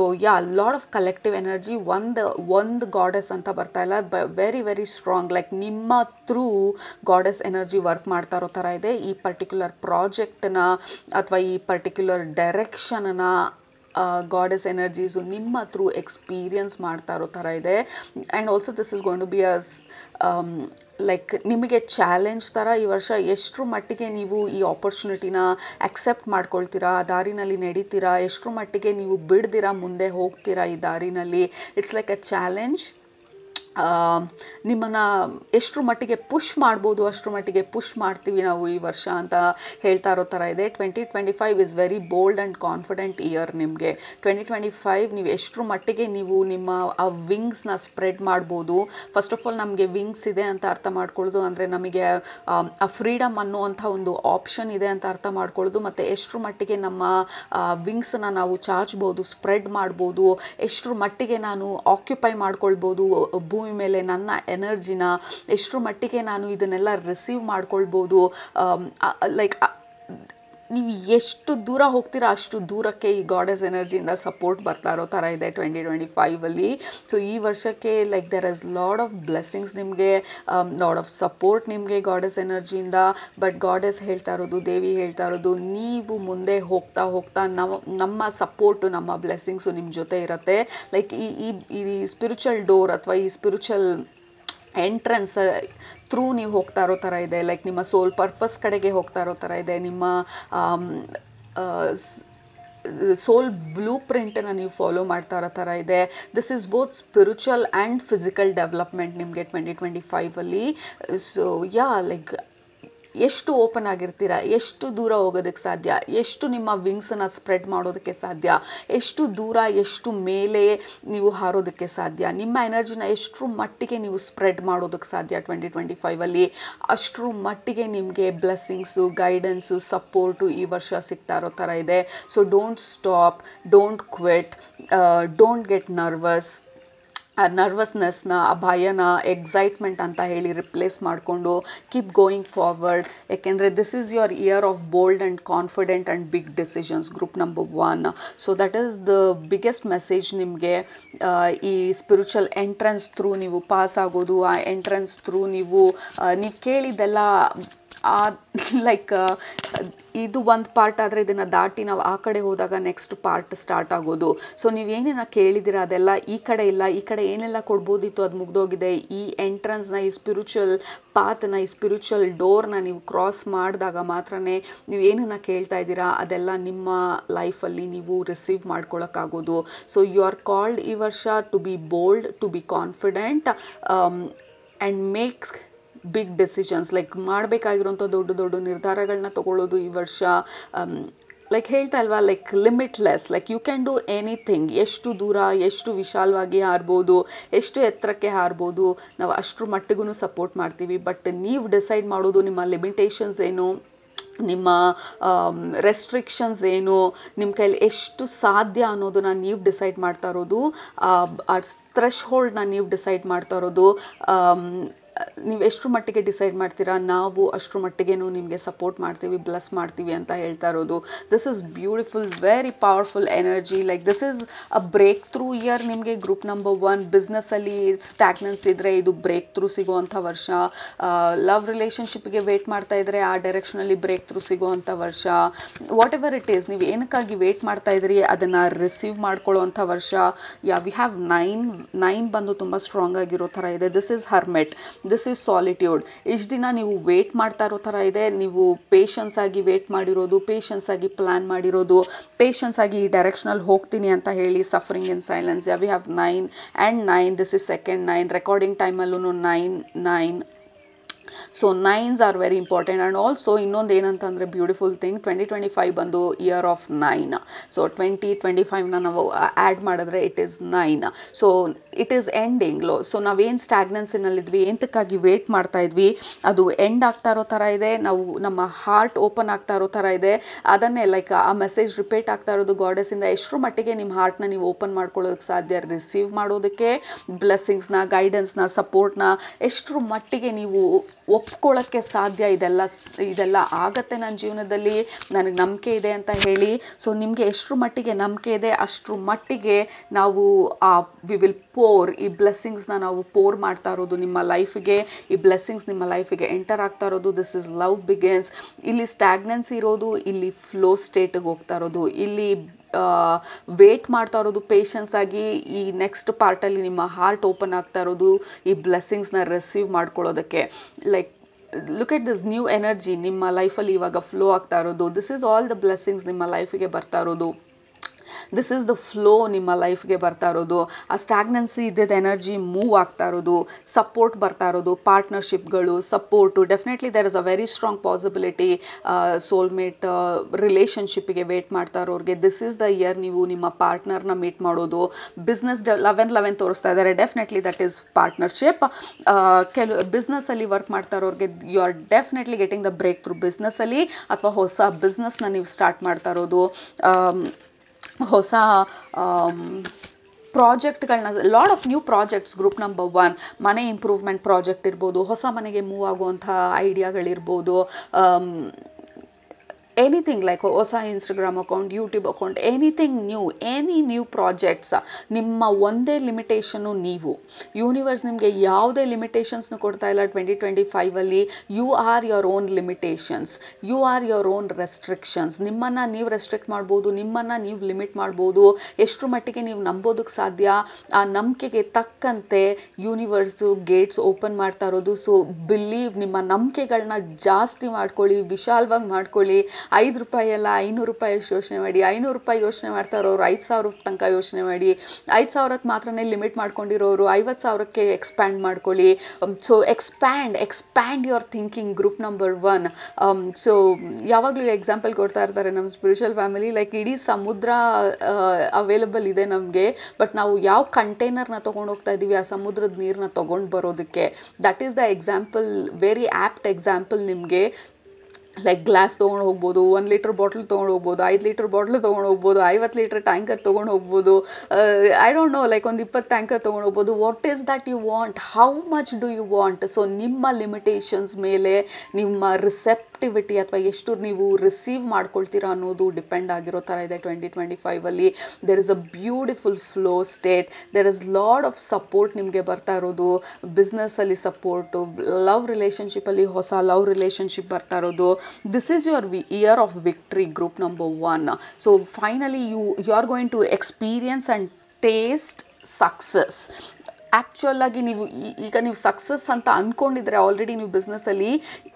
lot of collective energy. ಒಂದು ಗಾಡೆಸ್ ಅಂತ ಬರ್ತಾ ಇಲ್ಲ, ವೆರಿ ವೆರಿ ಸ್ಟ್ರಾಂಗ್, ಲೈಕ್ ನಿಮ್ಮ ಥ್ರೂ ಗಾಡೆಸ್ ಎನರ್ಜಿ ವರ್ಕ್ ಮಾಡ್ತಾ ಇರೋ ಥರ ಇದೆ. ಈ ಪರ್ಟಿಕ್ಯುಲರ್ ಪ್ರಾಜೆಕ್ಟನ್ನ ಅಥವಾ ಈ ಪರ್ಟಿಕ್ಯುಲರ್ ಡೈರೆಕ್ಷನ್ನ ಗಾಡೆಸ್ ಎನರ್ಜೀಸು ನಿಮ್ಮ ಥ್ರೂ ಎಕ್ಸ್ಪೀರಿಯನ್ಸ್ ಮಾಡ್ತಾ ಇರೋ ಥರ ಇದೆ. And also this is going to be like ನಿಮಗೆ ಚಾಲೆಂಜ್ ಥರ ಈ ವರ್ಷ. ಎಷ್ಟರ ಮಟ್ಟಿಗೆ ನೀವು ಈ ಆಪರ್ಚುನಿಟಿನ ಅಕ್ಸೆಪ್ಟ್ ಮಾಡ್ಕೊಳ್ತೀರಾ, ದಾರಿನಲ್ಲಿ ನಡೀತೀರಾ, ಎಷ್ಟರ ಮಟ್ಟಿಗೆ ನೀವು ಬಿಡ್ದಿರಾ ಮುಂದೆ ಹೋಗ್ತೀರಾ ಈ ದಾರಿನಲ್ಲಿ. It's like a challenge. ನಿಮ್ಮನ್ನು ಎಷ್ಟರ ಮಟ್ಟಿಗೆ ಪುಷ್ ಮಾಡ್ಬೋದು ಅಷ್ಟರ ಮಟ್ಟಿಗೆ ಪುಷ್ ಮಾಡ್ತೀವಿ ನಾವು ಈ ವರ್ಷ ಅಂತ ಹೇಳ್ತಾ ಇರೋ ಥರ ಇದೆ. 2025 is very bold and confident year ನಿಮಗೆ. 2025 ನೀವು ಎಷ್ಟರ ಮಟ್ಟಿಗೆ ನೀವು ನಿಮ್ಮ ಆ ವಿಂಗ್ಸ್ನ ಸ್ಪ್ರೆಡ್ ಮಾಡ್ಬೋದು. ಫಸ್ಟ್ ಆಫ್ ಆಲ್ ನಮಗೆ ವಿಂಗ್ಸ್ ಇದೆ ಅಂತ ಅರ್ಥ ಮಾಡ್ಕೊಳ್ಳೋದು ಅಂದರೆ ನಮಗೆ ಆ ಫ್ರೀಡಮ್ ಅನ್ನುವಂಥ ಒಂದು ಆಪ್ಷನ್ ಇದೆ ಅಂತ ಅರ್ಥ ಮಾಡ್ಕೊಳ್ಳೋದು. ಮತ್ತು ಎಷ್ಟರ ಮಟ್ಟಿಗೆ ನಮ್ಮ ವಿಂಗ್ಸನ್ನು ನಾವು ಚಾಚ್ಬೋದು, ಸ್ಪ್ರೆಡ್ ಮಾಡ್ಬೋದು, ಎಷ್ಟರ ಮಟ್ಟಿಗೆ ನಾನು ಆಕ್ಯುಪೈ ಮಾಡ್ಕೊಳ್ಬೋದು ಭೂಮಿ ಮೇಲೆ ನನ್ನ ಎನರ್ಜಿನ, ಎಷ್ಟರ ಮಟ್ಟಿಗೆ ನಾನು ಇದನ್ನೆಲ್ಲ ರಿಸೀವ್ ಮಾಡ್ಕೊಳ್ಬೋದು. ಲೈಕ್ ನೀವು ಎಷ್ಟು ದೂರ ಹೋಗ್ತೀರಾ ಅಷ್ಟು ದೂರಕ್ಕೆ ಈ ಗಾಡೆಸ್ ಎನರ್ಜಿಯಿಂದ ಸಪೋರ್ಟ್ ಬರ್ತಾ ಇರೋ ಥರ ಇದೆ 2025ಅಲ್ಲಿ. ಸೊ ಈ ವರ್ಷಕ್ಕೆ like there is lot of blessings ನಿಮಗೆ, ಲಾಡ್ ಆಫ್ ಸಪೋರ್ಟ್ ನಿಮಗೆ ಗಾಡೆಸ್ ಎನರ್ಜಿಯಿಂದ. ಬಟ್ ಗಾಡೆಸ್ ಹೇಳ್ತಾ ಇರೋದು, ದೇವಿ ಹೇಳ್ತಾ ಇರೋದು, ನೀವು ಮುಂದೆ ಹೋಗ್ತಾ ಹೋಗ್ತಾ ನಮ್ಮ ಸಪೋರ್ಟು, ನಮ್ಮ ಬ್ಲೆಸ್ಸಿಂಗ್ಸು ನಿಮ್ಮ ಜೊತೆ ಇರುತ್ತೆ. ಲೈಕ್ ಈ ಸ್ಪಿರಿಚುವಲ್ ಡೋರ್ ಅಥವಾ ಈ ಸ್ಪಿರಿಚುವಲ್ ಎಂಟ್ರೆನ್ಸ್ ಥ್ರೂ ನೀವು ಹೋಗ್ತಾ ಇರೋ ಥರ ಇದೆ. ಲೈಕ್ ನಿಮ್ಮ ಸೋಲ್ ಪರ್ಪಸ್ ಕಡೆಗೆ ಹೋಗ್ತಾ ಇರೋ ಥರ ಇದೆ. ನಿಮ್ಮ ಸೋಲ್ ಬ್ಲೂ ಪ್ರಿಂಟನ್ನು ನೀವು ಫಾಲೋ ಮಾಡ್ತಾ ಇರೋ ಥರ ಇದೆ. This is both spiritual and physical development ನಿಮಗೆ 2025ಅಲ್ಲಿ. ಸೊ ಲೈಕ್ ಎಷ್ಟು ಓಪನ್ ಆಗಿರ್ತೀರಾ, ಎಷ್ಟು ದೂರ ಹೋಗೋದಕ್ಕೆ ಸಾಧ್ಯ, ಎಷ್ಟು ನಿಮ್ಮ ವಿಂಗ್ಸನ್ನು ಸ್ಪ್ರೆಡ್ ಮಾಡೋದಕ್ಕೆ ಸಾಧ್ಯ, ಎಷ್ಟು ದೂರ, ಎಷ್ಟು ಮೇಲೆ ನೀವು ಹಾರೋದಕ್ಕೆ ಸಾಧ್ಯ, ನಿಮ್ಮ ಎನರ್ಜಿನ ಎಷ್ಟರ ಮಟ್ಟಿಗೆ ನೀವು ಸ್ಪ್ರೆಡ್ ಮಾಡೋದಕ್ಕೆ ಸಾಧ್ಯ 2025ಅಲ್ಲಿ, ಅಷ್ಟರ ಮಟ್ಟಿಗೆ ನಿಮಗೆ ಬ್ಲೆಸ್ಸಿಂಗ್ಸು, ಗೈಡೆನ್ಸು, ಸಪೋರ್ಟು ಈ ವರ್ಷ ಸಿಗ್ತಾ ಇರೋ ಥರ ಇದೆ. So don't stop, don't quit, don't get nervous. ಆ ನರ್ವಸ್ನೆಸ್ನ, ಆ ಭಯನ ಎಕ್ಸೈಟ್ಮೆಂಟ್ ಅಂತ ಹೇಳಿ ರಿಪ್ಲೇಸ್ ಮಾಡಿಕೊಂಡು ಕೀಪ್ ಗೋಯಿಂಗ್ ಫಾರ್ವರ್ಡ್. ಯಾಕೆಂದರೆ this is your year of bold and confident and big decisions group number 1. So that is the biggest message ನಿಮಗೆ. ಈ ಸ್ಪಿರಿಚುವಲ್ ಎಂಟ್ರೆನ್ಸ್ ಥ್ರೂ ನೀವು ಪಾಸ್ ಆಗೋದು, ಆ ಎಂಟ್ರೆನ್ಸ್ ಥ್ರೂ ನೀವು ಕೇಳಿದ್ದೆಲ್ಲ ಲೈಕ್ ಇದು ಒಂದು ಪಾರ್ಟ್ ಆದರೆ ಇದನ್ನು ದಾಟಿ ನಾವು ಆ ಕಡೆ ಹೋದಾಗ ನೆಕ್ಸ್ಟ್ ಪಾರ್ಟ್ ಸ್ಟಾರ್ಟ್ ಆಗೋದು. ಸೊ ನೀವೇನೇನ ಕೇಳಿದ್ದೀರ ಅದೆಲ್ಲ ಈ ಕಡೆ ಇಲ್ಲ, ಈ ಕಡೆ ಏನೆಲ್ಲ ಕೊಡ್ಬೋದಿತ್ತು ಅದು ಮುಗ್ದೋಗಿದೆ. ಈ ಎಂಟ್ರೆನ್ಸ್ನ, ಈ ಸ್ಪಿರಿಚುವಲ್ ಪಾತನ್ನ, ಈ ಸ್ಪಿರಿಚುವಲ್ ಡೋರ್ನ ನೀವು ಕ್ರಾಸ್ ಮಾಡಿದಾಗ ಮಾತ್ರ ನೀವು ಏನನ್ನ ಕೇಳ್ತಾ ಇದ್ದೀರಾ ಅದೆಲ್ಲ ನಿಮ್ಮ ಲೈಫಲ್ಲಿ ನೀವು ರಿಸೀವ್ ಮಾಡ್ಕೊಳ್ಳೋಕ್ಕಾಗೋದು. ಸೊ ಯು ಆರ್ ಕಾಲ್ಡ್ ಈ ವರ್ಷ to be bold, to be confident and make big decisions, like ಮಾಡಬೇಕಾಗಿರೋಂಥ ದೊಡ್ಡ ದೊಡ್ಡ ನಿರ್ಧಾರಗಳನ್ನ ತಗೊಳ್ಳೋದು ಈ ವರ್ಷ. ಲೈಕ್ ಹೇಳ್ತಾ ಅಲ್ವಾ, like limitless, like you can do anything. ಎಷ್ಟು ದೂರ, ಎಷ್ಟು ವಿಶಾಲವಾಗಿ ಹಾರ್ಬೋದು, ಎಷ್ಟು ಎತ್ತರಕ್ಕೆ ಹಾರ್ಬೋದು, ನಾವು ಅಷ್ಟರ ಮಟ್ಟಿಗೂ ಸಪೋರ್ಟ್ ಮಾಡ್ತೀವಿ. ಬಟ್ ನೀವು ಡಿಸೈಡ್ ಮಾಡೋದು ನಿಮ್ಮ ಲಿಮಿಟೇಷನ್ಸ್ ಏನು, ನಿಮ್ಮ ರೆಸ್ಟ್ರಿಕ್ಷನ್ಸ್ ಏನು, ನಿಮ್ಮ ಕೈಲಿ ಎಷ್ಟು ಸಾಧ್ಯ ಅನ್ನೋದನ್ನ ನೀವು ಡಿಸೈಡ್ ಮಾಡ್ತಾ ಇರೋದು. ಆ ಥ್ರೆಶ್-ಹೋಲ್ಡ್ನ ನೀವು ಡಿಸೈಡ್ ಮಾಡ್ತಾ ಇರೋದು. ನೀವು ಎಷ್ಟು ಮಟ್ಟಿಗೆ ಡಿಸೈಡ್ ಮಾಡ್ತೀರಾ, ನಾವು ಅಷ್ಟರ ಮಟ್ಟಿಗೆನೂ ನಿಮಗೆ ಸಪೋರ್ಟ್ ಮಾಡ್ತೀವಿ, ಬ್ಲೆಸ್ ಮಾಡ್ತೀವಿ ಅಂತ ಹೇಳ್ತಾ ಇರೋದು. This is beautiful, very powerful energy. Like this is a breakthrough year ನಿಮಗೆ. ಗ್ರೂಪ್ ನಂಬರ್ 1, ಬಿಸ್ನೆಸ್ಸಲ್ಲಿ ಸ್ಟ್ಯಾಗ್ನೆನ್ಸ್ ಇದ್ದರೆ ಇದು ಬ್ರೇಕ್ ಥ್ರೂ ಸಿಗೋವಂಥ ವರ್ಷ. ಲವ್ ರಿಲೇಷನ್ಶಿಪ್ಗೆ ವೇಟ್ ಮಾಡ್ತಾ ಇದ್ದರೆ ಆ ಡೈರೆಕ್ಷನಲ್ಲಿ ಬ್ರೇಕ್ ಥ್ರೂ ಸಿಗೋವಂಥ ವರ್ಷ. ವಾಟ್ ಎವರ್ ಇಟ್ ಈಸ್, ನೀವು ಏನಕ್ಕಾಗಿ ವೇಟ್ ಮಾಡ್ತಾ ಇದ್ರಿ ಅದನ್ನು ರಿಸೀವ್ ಮಾಡ್ಕೊಳ್ಳೋವಂಥ ವರ್ಷ. ವಿ ಹ್ಯಾವ್ 9 ಬಂದು ತುಂಬ ಸ್ಟ್ರಾಂಗ್ ಆಗಿರೋ ಥರ ಇದೆ. This is hermit, this is solitude. ಇಷ್ಟು ದಿನ ನೀವು ವೇಟ್ ಮಾಡ್ತಾ ಇರೋ ಥರ ಇದೆ. ನೀವು ಪೇಷನ್ಸ್ ಆಗಿ ವೇಟ್ ಮಾಡಿರೋದು, ಪೇಷನ್ಸ್ ಆಗಿ ಪ್ಲ್ಯಾನ್ ಮಾಡಿರೋದು, ಪೇಷನ್ಸ್ ಆಗಿ ಈ ಡೈರೆಕ್ಷನಲ್ಲಿ ಹೋಗ್ತೀನಿ ಅಂತ ಹೇಳಿ suffering in silence. We have 9 and 9. This is second 9. Recording ಟೈಮಲ್ಲೂ 9. So 9s are very important. And also ಇನ್ನೊಂದು ಏನಂತಂದರೆ ಬ್ಯೂಟಿಫುಲ್ ಥಿಂಗ್, 2025 ಬಂದು ಇಯರ್ ಆಫ್ 9. ಸೊ 2025ನ ನಾವು ಆ್ಯಡ್ ಮಾಡಿದ್ರೆ it is 9. So it is ending low. So ನಾವೇನು ಸ್ಟ್ಯಾಗ್ನೆನ್ಸಿನಲ್ಲಿದ್ವಿ, ಎಂತಕ್ಕಾಗಿ wait ಮಾಡ್ತಾ ಇದ್ವಿ, ಅದು ಎಂಡ್ ಆಗ್ತಾ ಇರೋ ಥರ ಇದೆ. ನಾವು ನಮ್ಮ ಹಾರ್ಟ್ ಓಪನ್ ಆಗ್ತಾ ಇರೋ ಥರ ಇದೆ. ಅದನ್ನೇ ಲೈಕ್ ಆ ಮೆಸೇಜ್ ರಿಪೀಟ್ ಆಗ್ತಾ ಇರೋದು ಗಾಡೆಸ್ಸಿಂದ. ಎಷ್ಟರ ಮಟ್ಟಿಗೆ ನಿಮ್ಮ ಹಾರ್ಟ್ನ ನೀವು ಓಪನ್ ಮಾಡ್ಕೊಳ್ಳೋದಕ್ಕೆ ಸಾಧ್ಯ, ರಿಸೀವ್ ಮಾಡೋದಕ್ಕೆ ಬ್ಲೆಸ್ಸಿಂಗ್ಸ್ನ, ಗೈಡೆನ್ಸ್ನ, ಸಪೋರ್ಟ್ನ ಎಷ್ಟರ ಮಟ್ಟಿಗೆ ನೀವು ಒಪ್ಕೊಳ್ಳೋಕ್ಕೆ ಸಾಧ್ಯ. ಇದೆಲ್ಲ ಆಗತ್ತೆ ನನ್ನ ಜೀವನದಲ್ಲಿ, ನನಗೆ ನಂಬಿಕೆ ಇದೆ ಅಂತ ಹೇಳಿ. ಸೊ ನಿಮಗೆ ಎಷ್ಟರ ಮಟ್ಟಿಗೆ ನಂಬಿಕೆ ಇದೆ ಅಷ್ಟರ ಮಟ್ಟಿಗೆ ನಾವು ವಿ ವಿಲ್ ಪೋರ್, ಈ ಬ್ಲೆಸ್ಸಿಂಗ್ಸ್ನ ನಾವು ಪೋರ್ ಮಾಡ್ತಾ ಇರೋದು ನಿಮ್ಮ ಲೈಫಿಗೆ. ಈ ಬ್ಲೆಸ್ಸಿಂಗ್ಸ್ ನಿಮ್ಮ ಲೈಫಿಗೆ ಎಂಟರ್ ಆಗ್ತಾ ಇರೋದು. This is love begins. ಇಲ್ಲಿ ಸ್ಟ್ಯಾಗ್ನೆನ್ಸಿ ಇರೋದು, ಇಲ್ಲಿ ಫ್ಲೋ ಸ್ಟೇಟಿಗೆ ಹೋಗ್ತಾ ಇರೋದು, ಇಲ್ಲಿ ವೇಟ್ ಮಾಡ್ತಾ ಇರೋದು ಪೇಷನ್ಸ್ ಆಗಿ. ಈ ನೆಕ್ಸ್ಟ್ ಪಾರ್ಟಲ್ಲಿ ನಿಮ್ಮ ಹಾರ್ಟ್ ಓಪನ್ ಆಗ್ತಾ ಇರೋದು ಈ ಬ್ಲೆಸ್ಸಿಂಗ್ಸ್ನ ರಿಸೀವ್ ಮಾಡ್ಕೊಳ್ಳೋದಕ್ಕೆ. Like look at this new energy ನಿಮ್ಮ ಲೈಫಲ್ಲಿ ಇವಾಗ ಫ್ಲೋ ಆಗ್ತಾ ಇರೋದು. This is all the blessings ನಿಮ್ಮ ಲೈಫಿಗೆ ಬರ್ತಾ ಇರೋದು. ದಿಸ್ ಈಸ್ ದ ಫ್ಲೋ ನಿಮ್ಮ ಲೈಫ್ಗೆ ಬರ್ತಾ ಇರೋದು. ಆ ಸ್ಟ್ಯಾಗ್ನೆನ್ಸಿ ಇದ್ದಿದ್ದ ಎನರ್ಜಿ ಮೂವ್ ಆಗ್ತಾ ಇರೋದು, ಸಪೋರ್ಟ್ ಬರ್ತಾ ಇರೋದು, ಪಾರ್ಟ್ನರ್ಶಿಪ್ಗಳು, support. Definitely there is a very strong possibility soulmate ರಿಲೇಷನ್ಶಿಪ್ಪಿಗೆ ವೇಟ್ ಮಾಡ್ತಾ ಇರೋರಿಗೆ ದಿಸ್ ಈಸ್ ದ ಇಯರ್ ನೀವು ನಿಮ್ಮ ಪಾರ್ಟ್ನರ್ನ ಮೀಟ್ ಮಾಡೋದು. ಬಿಸ್ನೆಸ್ 11 ತೋರಿಸ್ತಾ ಇದ್ದಾರೆ. Definitely that is partnership. ಬಿಸ್ನೆಸ್ಸಲ್ಲಿ ವರ್ಕ್ ಮಾಡ್ತಾ ಇರೋರಿಗೆ you are definitely getting the breakthrough ಬಿಸ್ನೆಸ್ಸಲ್ಲಿ, ಅಥವಾ ಹೊಸ ಬಿಸ್ನೆಸ್ನ ನೀವು ಸ್ಟಾರ್ಟ್ ಮಾಡ್ತಾ ಇರೋದು. ಹೊಸ ಪ್ರಾಜೆಕ್ಟ್ಗಳನ್ನ, lot of new projects. Group number 1 ಮನೆ ಇಂಪ್ರೂವ್ಮೆಂಟ್ ಪ್ರಾಜೆಕ್ಟ್ ಇರ್ಬೋದು, ಹೊಸ ಮನೆಗೆ ಮೂವ್ ಆಗುವಂಥ ಐಡಿಯಾಗಳಿರ್ಬೋದು, ಎನಿಥಿಂಗ್ ಲೈಕ್ ಹೊಸ Instagram account, YouTube account, any new projects. ನಿಮ್ಮ ಒಂದೇ ಲಿಮಿಟೇಷನ್ನು ನೀವು. ಯೂನಿವರ್ಸ್ ನಿಮಗೆ ಯಾವುದೇ ಲಿಮಿಟೇಷನ್ಸ್ನು ಕೊಡ್ತಾ ಇಲ್ಲ 2025ಅಲ್ಲಿ. You are your own limitations, you are your own restrictions. ನಿಮ್ಮನ್ನು ನೀವು ರೆಸ್ಟ್ರಿಕ್ಟ್ ಮಾಡ್ಬೋದು, ನಿಮ್ಮನ್ನು ನೀವು ಲಿಮಿಟ್ ಮಾಡ್ಬೋದು. ಎಷ್ಟರ ಮಟ್ಟಿಗೆ ನೀವು ನಂಬೋದಕ್ಕೆ ಸಾಧ್ಯ, ಆ ನಂಬಿಕೆಗೆ ತಕ್ಕಂತೆ ಯೂನಿವರ್ಸು ಗೇಟ್ಸ್ ಓಪನ್ ಮಾಡ್ತಾ ಇರೋದು. ಸೊ ಬಿಲೀವ್, ನಿಮ್ಮ ನಂಬಿಕೆಗಳನ್ನ ಜಾಸ್ತಿ ಮಾಡ್ಕೊಳ್ಳಿ, ವಿಶಾಲವಾಗಿ ಮಾಡ್ಕೊಳ್ಳಿ. ₹5 ಅಲ್ಲ, ₹500 ಯೋಚನೆ ಮಾಡಿ. ₹500 ಯೋಚನೆ ಮಾಡ್ತಾ ಇರೋರು 5,000 ತನಕ ಯೋಚನೆ ಮಾಡಿ. 5,000ಕ್ಕೆ ಮಾತ್ರನೇ ಲಿಮಿಟ್ ಮಾಡ್ಕೊಂಡಿರೋರು 50,000ಕ್ಕೆ ಎಕ್ಸ್ಪ್ಯಾಂಡ್ ಮಾಡ್ಕೊಳ್ಳಿ. So expand your thinking. Group number 1. So ಯಾವಾಗಲೂ ಎಕ್ಸಾಂಪಲ್ ಕೊಡ್ತಾ ಇರ್ತಾರೆ ನಮ್ಮ ಸ್ಪಿರಿಚುವಲ್ ಫ್ಯಾಮಿಲಿ. ಲೈಕ್ ಇಡೀ ಸಮುದ್ರ ಅವೈಲಬಲ್ ಇದೆ ನಮಗೆ, ಬಟ್ ನಾವು ಯಾವ ಕಂಟೈನರ್ನ ತೊಗೊಂಡು ಹೋಗ್ತಾ ಇದ್ದೀವಿ ಆ ಸಮುದ್ರದ ನೀರನ್ನ ತೊಗೊಂಡು ಬರೋದಕ್ಕೆ. That is the example, very apt example ನಿಮಗೆ. ಲೈಕ್ ಗ್ಲಾಸ್ ತೊಗೊಂಡು ಹೋಗ್ಬೋದು, 1 ಲೀಟ್ರ್ ಬಾಟ್ಲ್ ತೊಗೊಂಡು ಹೋಗ್ಬೋದು, 5 ಲೀಟ್ರ್ ಬಾಟ್ಲ್ ತೊಗೊಂಡು ಹೋಗ್ಬೋದು, 50 ಲೀಟ್ರ್ ಟ್ಯಾಂಕರ್ ತೊಗೊಂಡು ಹೋಗ್ಬೋದು. ಐ ಡೋಂಟ್ ನೋ, ಲೈಕ್ ಒಂದು 20 ಟ್ಯಾಂಕರ್ ತೊಗೊಂಡು ಹೋಗ್ಬೋದು. What is that you want, how much do you want. So ನಿಮ್ಮ ಲಿಮಿಟೇಷನ್ಸ್ ಮೇಲೆ ನಿಮ್ಮ ರಿಸೆಪ್ಟಿವಿಟಿ ಅಥವಾ ಎಷ್ಟು ನೀವು ರಿಸೀವ್ ಮಾಡ್ಕೊಳ್ತೀರಾ ಅನ್ನೋದು ಡಿಪೆಂಡ್ ಆಗಿರೋ ಥರ ಇದೆ 2025ಅಲ್ಲಿ. There is a beautiful flow state. There is lot of support ನಿಮಗೆ ಬರ್ತಾ ಇರೋದು. ಬಿಸ್ನೆಸ್ಸಲ್ಲಿ ಸಪೋರ್ಟು, ಲವ್ ರಿಲೇಷನ್ಶಿಪ್ಪಲ್ಲಿ ಹೊಸ ಲವ್ ರಿಲೇಷನ್ಶಿಪ್ ಬರ್ತಾ ಇರೋದು. This is your year of victory, group number 1. So finally you are going to experience and taste success. Actual ಆಗಿ ಈಗ ನೀವು success ಅಂತ ಅಂದ್ಕೊಂಡಿದ್ರೆ ಆಲ್ರೆಡಿ ನೀವು ಬಿಸ್ನೆಸ್ಸಲ್ಲಿ,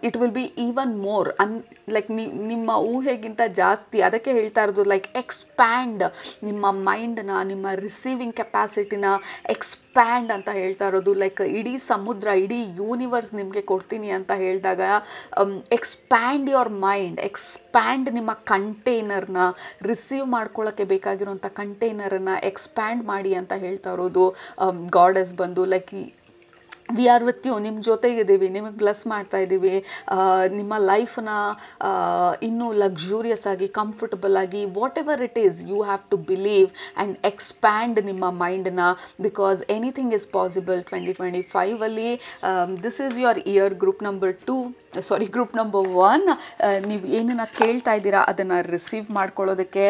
it will be even more like ನಿಮ್ಮ ಊಹೆಗಿಂತ ಜಾಸ್ತಿ. ಅದಕ್ಕೆ ಹೇಳ್ತಾ ಇರೋದು ಲೈಕ್ ಎಕ್ಸ್ಪ್ಯಾಂಡ್ ನಿಮ್ಮ ಮೈಂಡನ್ನ, ನಿಮ್ಮ ರಿಸೀವಿಂಗ್ ಕೆಪಾಸಿಟಿನ ಎಕ್ಸ್ಪ್ಯಾಂಡ್ ಎಕ್ಸ್ಪ್ಯಾಂಡ್ ಅಂತ ಹೇಳ್ತಾ ಇರೋದು. ಲೈಕ್ ಇಡೀ ಸಮುದ್ರ, ಇಡೀ ಯೂನಿವರ್ಸ್ ನಿಮಗೆ ಕೊಡ್ತೀನಿ ಅಂತ ಹೇಳಿದಾಗ ಎಕ್ಸ್ಪ್ಯಾಂಡ್ ಯುವರ್ ಮೈಂಡ್, ಎಕ್ಸ್ಪ್ಯಾಂಡ್ ನಿಮ್ಮ ಕಂಟೈನರ್ನ, ರಿಸೀವ್ ಮಾಡ್ಕೊಳ್ಳೋಕ್ಕೆ ಬೇಕಾಗಿರುವಂಥ ಕಂಟೈನರನ್ನು ಎಕ್ಸ್ಪ್ಯಾಂಡ್ ಮಾಡಿ ಅಂತ ಹೇಳ್ತಾ ಇರೋದು ಗಾಡೆಸ್ ಬಂದು. Like we are with you, ನಿಮ್ಮ ಜೊತೆಗಿದ್ದೀವಿ, ನಿಮಗೆ ಬ್ಲೆಸ್ ಮಾಡ್ತಾ ಇದ್ದೀವಿ, ನಿಮ್ಮ ಲೈಫನ್ನ ಇನ್ನೂ ಲಕ್ಸುರಿಯಸ್ ಆಗಿ, ಕಂಫರ್ಟಬಲ್ ಆಗಿ, whatever it is, you have to believe and expand ನಿಮ್ಮ ಮೈಂಡನ್ನ, ಬಿಕಾಸ್ ಎನಿಥಿಂಗ್ ಇಸ್ ಪಾಸಿಬಲ್ 2025ಅಲ್ಲಿ. This is your year. Group number 1, ನೀವು ಏನನ್ನ ಕೇಳ್ತಾ ಇದ್ದೀರಾ ಅದನ್ನು ರಿಸೀವ್ ಮಾಡ್ಕೊಳ್ಳೋದಕ್ಕೆ.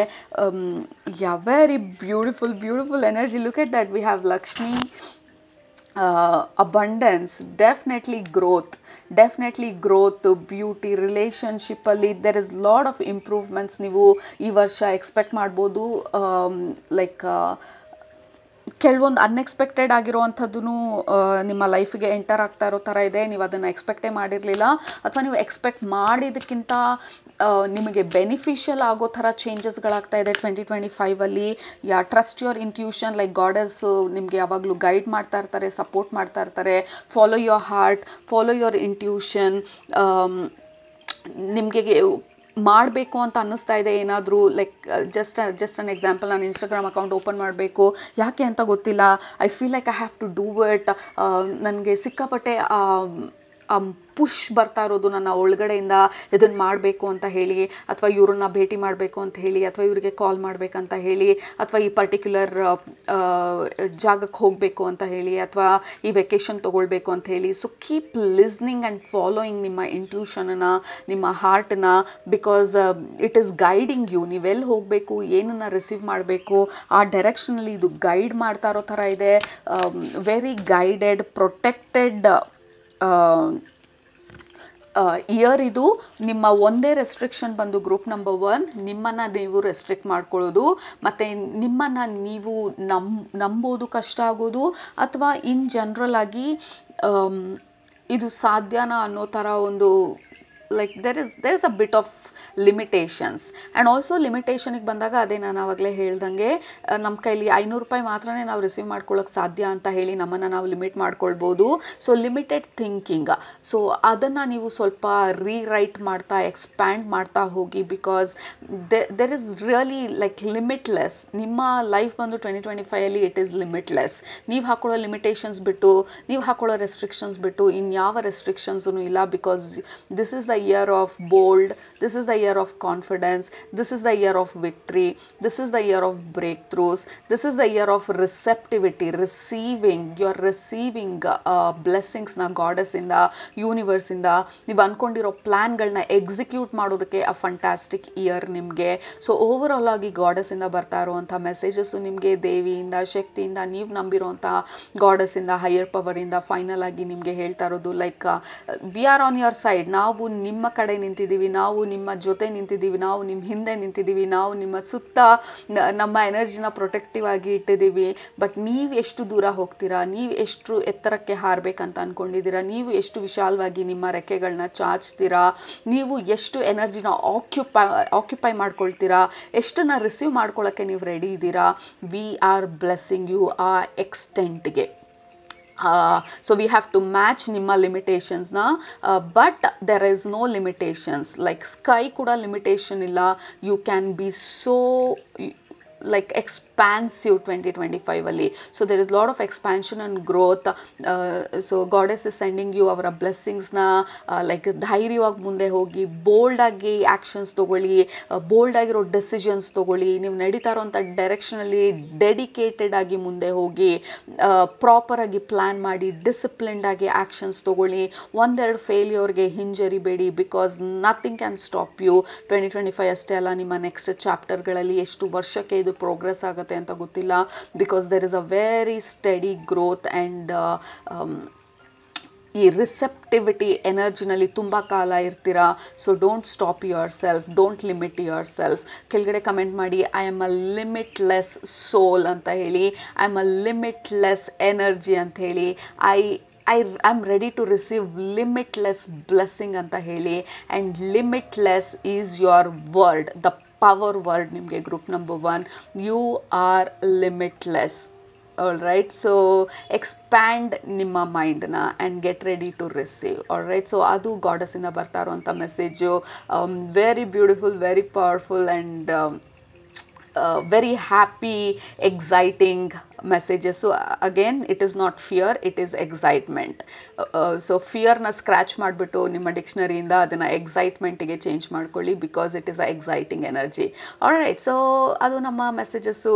Very beautiful energy. Look at that, we have Lakshmi, abundance, definitely growth, beauty, ರಿಲೇಷನ್ಶಿಪ್ಪಲ್ಲಿ there is lot of improvements ನೀವು ಈ ವರ್ಷ ಎಕ್ಸ್ಪೆಕ್ಟ್ ಮಾಡ್ಬೋದು. ಲೈಕ್ ಕೆಲವೊಂದು ಅನ್ಎಕ್ಸ್ಪೆಕ್ಟೆಡ್ ಆಗಿರೋವಂಥದ್ದು ನಿಮ್ಮ ಲೈಫಿಗೆ ಎಂಟರ್ ಆಗ್ತಾ ಇರೋ ಥರ ಇದೆ. ನೀವು ಅದನ್ನು ಎಕ್ಸ್ಪೆಕ್ಟೇ ಮಾಡಿರಲಿಲ್ಲ, ಅಥವಾ ನೀವು ಎಕ್ಸ್ಪೆಕ್ಟ್ ಮಾಡಿದ್ದಕ್ಕಿಂತ ನಿಮಗೆ ಬೆನಿಫಿಷಿಯಲ್ ಆಗೋ ಥರ ಚೇಂಜಸ್ಗಳಾಗ್ತಾ ಇದೆ 2025ಅಲ್ಲಿ. Trust your intuition. Like goddess ನಿಮಗೆ ಯಾವಾಗಲೂ ಗೈಡ್ ಮಾಡ್ತಾ ಇರ್ತಾರೆ, ಸಪೋರ್ಟ್ ಮಾಡ್ತಾ ಇರ್ತಾರೆ. Follow your heart, follow your intuition. ನಿಮಗೆ ಮಾಡಬೇಕು ಅಂತ ಅನ್ನಿಸ್ತಾ ಇದೆ ಏನಾದರೂ, ಲೈಕ್ ಜಸ್ಟ್ ಅನ್ ಎಕ್ಸಾಂಪಲ್, ನಾನು ಇನ್ಸ್ಟಾಗ್ರಾಮ್ ಅಕೌಂಟ್ ಓಪನ್ ಮಾಡಬೇಕು, ಯಾಕೆ ಅಂತ ಗೊತ್ತಿಲ್ಲ, I feel like I have to do it. ನನಗೆ ಸಿಕ್ಕಾಪಟ್ಟೆ ಪುಷ್ ಬರ್ತಾ ಇರೋದು ನನ್ನ ಒಳಗಡೆಯಿಂದ, ಇದನ್ನು ಮಾಡಬೇಕು ಅಂತ ಹೇಳಿ, ಅಥವಾ ಇವ್ರನ್ನ ಭೇಟಿ ಮಾಡಬೇಕು ಅಂತ ಹೇಳಿ, ಅಥವಾ ಇವರಿಗೆ ಕಾಲ್ ಮಾಡಬೇಕಂತ ಹೇಳಿ, ಅಥವಾ ಈ ಪರ್ಟಿಕ್ಯುಲರ್ ಜಾಗಕ್ಕೆ ಹೋಗಬೇಕು ಅಂತ ಹೇಳಿ, ಅಥವಾ ಈ ವೆಕೇಷನ್ ತೊಗೊಳ್ಬೇಕು ಅಂತ ಹೇಳಿ. So keep listening and following ನಿಮ್ಮ ಇಂಟ್ಯೂಷನನ್ನು, ನಿಮ್ಮ ಹಾರ್ಟನ್ನ, because it is guiding you. ನೀವೆಲ್ಲಿ ಹೋಗಬೇಕು, ಏನನ್ನು ರಿಸೀವ್ ಮಾಡಬೇಕು, ಆ ಡೈರೆಕ್ಷನಲ್ಲಿ ಇದು ಗೈಡ್ ಮಾಡ್ತಾ ಇರೋ ಥರ ಇದೆ. ವೆರಿ ಗೈಡೆಡ್, ಪ್ರೊಟೆಕ್ಟೆಡ್ ಇಯರ್ ಇದು. ನಿಮ್ಮ ಒಂದೇ ರೆಸ್ಟ್ರಿಕ್ಷನ್ ಬಂದು ಗ್ರೂಪ್ ನಂಬರ್ 1, ನಿಮ್ಮನ್ನು ನೀವು ರೆಸ್ಟ್ರಿಕ್ಟ್ ಮಾಡ್ಕೊಳ್ಳೋದು, ಮತ್ತು ನಿಮ್ಮನ್ನು ನೀವು ನಂಬೋದು ಕಷ್ಟ ಆಗೋದು, ಅಥವಾ ಇನ್ ಜನರಲ್ ಆಗಿ ಇದು ಸಾಧ್ಯನಾ ಅನ್ನೋ ಥರ ಒಂದು like there is a bit of limitations. And also ಲಿಮಿಟೇಷನಿಗೆ ಬಂದಾಗ ಅದೇ ನಾನು ಆವಾಗಲೇ ಹೇಳ್ದಂಗೆ, ನಮ್ಮ ಕೈಲಿ ₹500 ಮಾತ್ರನೇ ನಾವು ರಿಸೀವ್ ಮಾಡ್ಕೊಳ್ಳೋಕ್ಕೆ ಸಾಧ್ಯ ಅಂತ ಹೇಳಿ ನಮ್ಮನ್ನು ನಾವು ಲಿಮಿಟ್ ಮಾಡ್ಕೊಳ್ಬೋದು. ಸೊ ಲಿಮಿಟೆಡ್ ಥಿಂಕಿಂಗ್, ಸೊ ಅದನ್ನು ನೀವು ಸ್ವಲ್ಪ ರೀರೈಟ್ ಮಾಡ್ತಾ, ಎಕ್ಸ್ಪ್ಯಾಂಡ್ ಮಾಡ್ತಾ ಹೋಗಿ, because there is really like limitless. ನಿಮ್ಮ ಲೈಫ್ ಬಂದು 2025ಅಲ್ಲಿ ಇಟ್ ಈಸ್ ಲಿಮಿಟ್ಲೆಸ್. ನೀವು ಹಾಕೊಳ್ಳೋ ಲಿಮಿಟೇಷನ್ಸ್ ಬಿಟ್ಟು, ನೀವು ಹಾಕೊಳ್ಳೋ ರೆಸ್ಟ್ರಿಕ್ಷನ್ಸ್ ಬಿಟ್ಟು ಇನ್ಯಾವ ರೆಸ್ಟ್ರಿಕ್ಷನ್ಸೂ ಇಲ್ಲ. Because this is the year of bold, this is the year of confidence, this is the year of victory, this is the year of breakthroughs, this is the year of receptivity, receiving. You're receiving blessings na goddess ಇಂದ, universe ಇಂದ. ನೀವು ಅಂದ್ಕೊಂಡಿರೋ ಪ್ಲ್ಯಾನ್ಗಳನ್ನ execute ಮಾಡೋದಕ್ಕೆ ಅ fantastic year ನಿಮಗೆ. So over all ಆಗಿ goddess ಇಂದ ಬರ್ತಾ ಇರುವಂಥ messages ನಿಮಗೆ ದೇವಿಯಿಂದ, ಶಕ್ತಿಯಿಂದ, ನೀವು ನಂಬಿರುವಂಥ ಗಾಡೆಸ್ ಇಂದ, ಹೈಯರ್ ಪವರಿಂದ ಫೈನಲ್ ಆಗಿ ನಿಮಗೆ ಹೇಳ್ತಾ ಇರೋದು like we R on your side. ನಾವು ನಿಮ್ಮ ಕಡೆ ನಿಂತಿದ್ದೀವಿ, ನಾವು ನಿಮ್ಮ ಜೊತೆ ನಿಂತಿದ್ದೀವಿ, ನಾವು ನಿಮ್ಮ ಹಿಂದೆ ನಿಂತಿದ್ದೀವಿ, ನಾವು ನಿಮ್ಮ ಸುತ್ತ ನಮ್ಮ ಎನರ್ಜಿನ ಪ್ರೊಟೆಕ್ಟಿವ್ ಆಗಿ ಇಟ್ಟಿದ್ದೀವಿ. ಬಟ್ ನೀವು ಎಷ್ಟು ದೂರ ಹೋಗ್ತೀರಾ, ನೀವು ಎಷ್ಟು ಎತ್ತರಕ್ಕೆ ಹಾರಬೇಕಂತ ಅಂದ್ಕೊಂಡಿದ್ದೀರಾ, ನೀವು ಎಷ್ಟು ವಿಶಾಲವಾಗಿ ನಿಮ್ಮ ರೆಕ್ಕೆಗಳನ್ನ ಚಾಚ್ತೀರಾ, ನೀವು ಎಷ್ಟು ಎನರ್ಜಿನ ಆಕ್ಯುಪೈ ಮಾಡ್ಕೊಳ್ತೀರಾ, ಎಷ್ಟನ್ನು ರಿಸೀವ್ ಮಾಡ್ಕೊಳ್ಳೋಕ್ಕೆ ನೀವು ರೆಡಿ ಇದ್ದೀರಾ. ವಿ ಆರ್ ಬ್ಲೆಸ್ಸಿಂಗ್ ಯು ಆ ಎಕ್ಸ್ಟೆಂಟ್ಗೆ. So we have to match ನಿಮ್ಮ ಲಿಮಿಟೇಷನ್ಸ್ನ, but there is no limitations. Like sky ಕೂಡ ಲಿಮಿಟೇಷನ್ ಇಲ್ಲ. You can be so like expansive 2025ಅಲ್ಲಿ. So there is lot of expansion and growth. So goddess is sending you ಅವರ ಬ್ಲೆಸ್ಸಿಂಗ್ಸ್ನ. Like ಧೈರ್ಯವಾಗಿ ಮುಂದೆ ಹೋಗಿ, ಬೋಲ್ಡಾಗಿ actions ತೊಗೊಳ್ಳಿ, ಬೋಲ್ಡಾಗಿರೋ ಡೆಸಿಷನ್ಸ್ ತೊಗೊಳ್ಳಿ. ನೀವು ನಡೀತಾ ಇರೋಂಥ ಡೈರೆಕ್ಷನಲ್ಲಿ ಡೆಡಿಕೇಟೆಡ್ ಆಗಿ ಮುಂದೆ ಹೋಗಿ, ಪ್ರಾಪರಾಗಿ ಪ್ಲ್ಯಾನ್ ಮಾಡಿ, ಡಿಸಿಪ್ಲಿನ್ಡಾಗಿ ಆ್ಯಕ್ಷನ್ಸ್ ತೊಗೊಳ್ಳಿ. ಒಂದೆರಡು ಫೇಲ್ಯೂರ್ಗೆ ಹಿಂಜರಿಬೇಡಿ, because nothing can stop you. 2025 ಅಷ್ಟೇ ಅಲ್ಲ, ನಿಮ್ಮ ನೆಕ್ಸ್ಟ್ ಚಾಪ್ಟರ್ಗಳಲ್ಲಿ ಎಷ್ಟು ವರ್ಷಕ್ಕೆ ಇದು ಪ್ರೋಗ್ರೆಸ್ ಆಗುತ್ತೆ ಅಂತ ಗೊತ್ತಿಲ್ಲ. Because there is a very study growth and ಈ ರಿಸೆಪ್ಟಿವಿಟಿ ಎನರ್ಜಿನಲ್ಲಿ ತುಂಬ ಕಾಲ ಇರ್ತೀರಾ. So don't stop your self, don't limit your self. ಕೆಳಗಡೆ ಕಮೆಂಟ್ ಮಾಡಿ ಐ ಆಮ್ ಅ ಲಿಮಿಟ್ಲೆಸ್ ಸೋಲ್ ಅಂತ ಹೇಳಿ, I am a limitless energy ಅಂತ ಹೇಳಿ, I'm ready to receive limitless blessing ಅಂತ ಹೇಳಿ. And limitless is your word, the power word ನಿಮಗೆ group number 1. You are limitless. All right. So expand ನಿಮ್ಮ ಮೈಂಡನ್ನ and get ready to receive. All right. So ಅದು ಗಾಡಸ್ಸಿಂದ ಬರ್ತಾ ಇರುವಂಥ message. Very beautiful, very powerful and very happy, exciting messages. So again, it is not fear, it is excitement. So fear na scratch ಮಾಡಿಬಿಟ್ಟು ನಿಮ್ಮ ಡಿಕ್ಷನರಿಯಿಂದ ಅದನ್ನು ಎಕ್ಸೈಟ್ಮೆಂಟಿಗೆ change ಮಾಡ್ಕೊಳ್ಳಿ, because it is a exciting energy. All right. So ಅದು ನಮ್ಮ messages.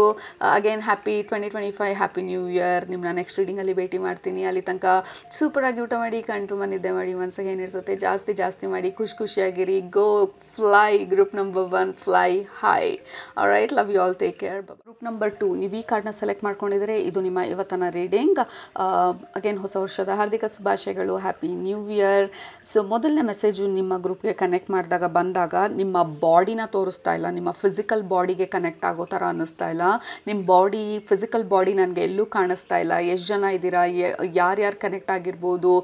Again happy 2025, happy new year. ನಿಮ್ಮನ್ನ next ರೀಡಿಂಗಲ್ಲಿ ಭೇಟಿ ಮಾಡ್ತೀನಿ. ಅಲ್ಲಿ ತನಕ ಸೂಪರಾಗಿ ಊಟ ಮಾಡಿ, ಕಣ್ ತುಂಬ ನಿದ್ದೆ ಮಾಡಿ, ಮನಸ್ಸಿಗೆ ಏನಿರ್ಸುತ್ತೆ ಜಾಸ್ತಿ ಮಾಡಿ, ಖುಷಿಯಾಗಿರಿ. Go fly. Group number 1 fly high. Alright. Love you all. Take care. Group number 2, ನೀವು ಈ ಕಾರ್ಡ್ನ ಸೆಲೆಕ್ಟ್ ಮಾಡ್ಕೊಂಡಿದ್ರೆ ಇದು ನಿಮ್ಮ ಇವತ್ತಿನ ರೀಡಿಂಗ್. ಅಗೇನ್ ಹೊಸ ವರ್ಷದ ಹಾರ್ದಿಕ ಶುಭಾಶಯಗಳು. Happy new year. ಸೊ ಮೊದಲನೇ ಮೆಸೇಜು ನಿಮ್ಮ ಗ್ರೂಪ್ಗೆ ಕನೆಕ್ಟ್ ಬಂದಾಗ ನಿಮ್ಮ ಬಾಡಿನ ತೋರಿಸ್ತಾ ಇಲ್ಲ, ನಿಮ್ಮ ಫಿಸಿಕಲ್ ಬಾಡಿಗೆ ಕನೆಕ್ಟ್ ಆಗೋ ಥರ ಅನ್ನಿಸ್ತಾ ಇಲ್ಲ. ನಿಮ್ಮ ಬಾಡಿ, ಫಿಸಿಕಲ್ ಬಾಡಿ ನನಗೆ ಎಲ್ಲೂ ಕಾಣಿಸ್ತಾ ಇಲ್ಲ. ಎಷ್ಟು ಜನ ಇದ್ದೀರಾ, ಯಾರ್ಯಾರು ಕನೆಕ್ಟ್ ಆಗಿರ್ಬೋದು,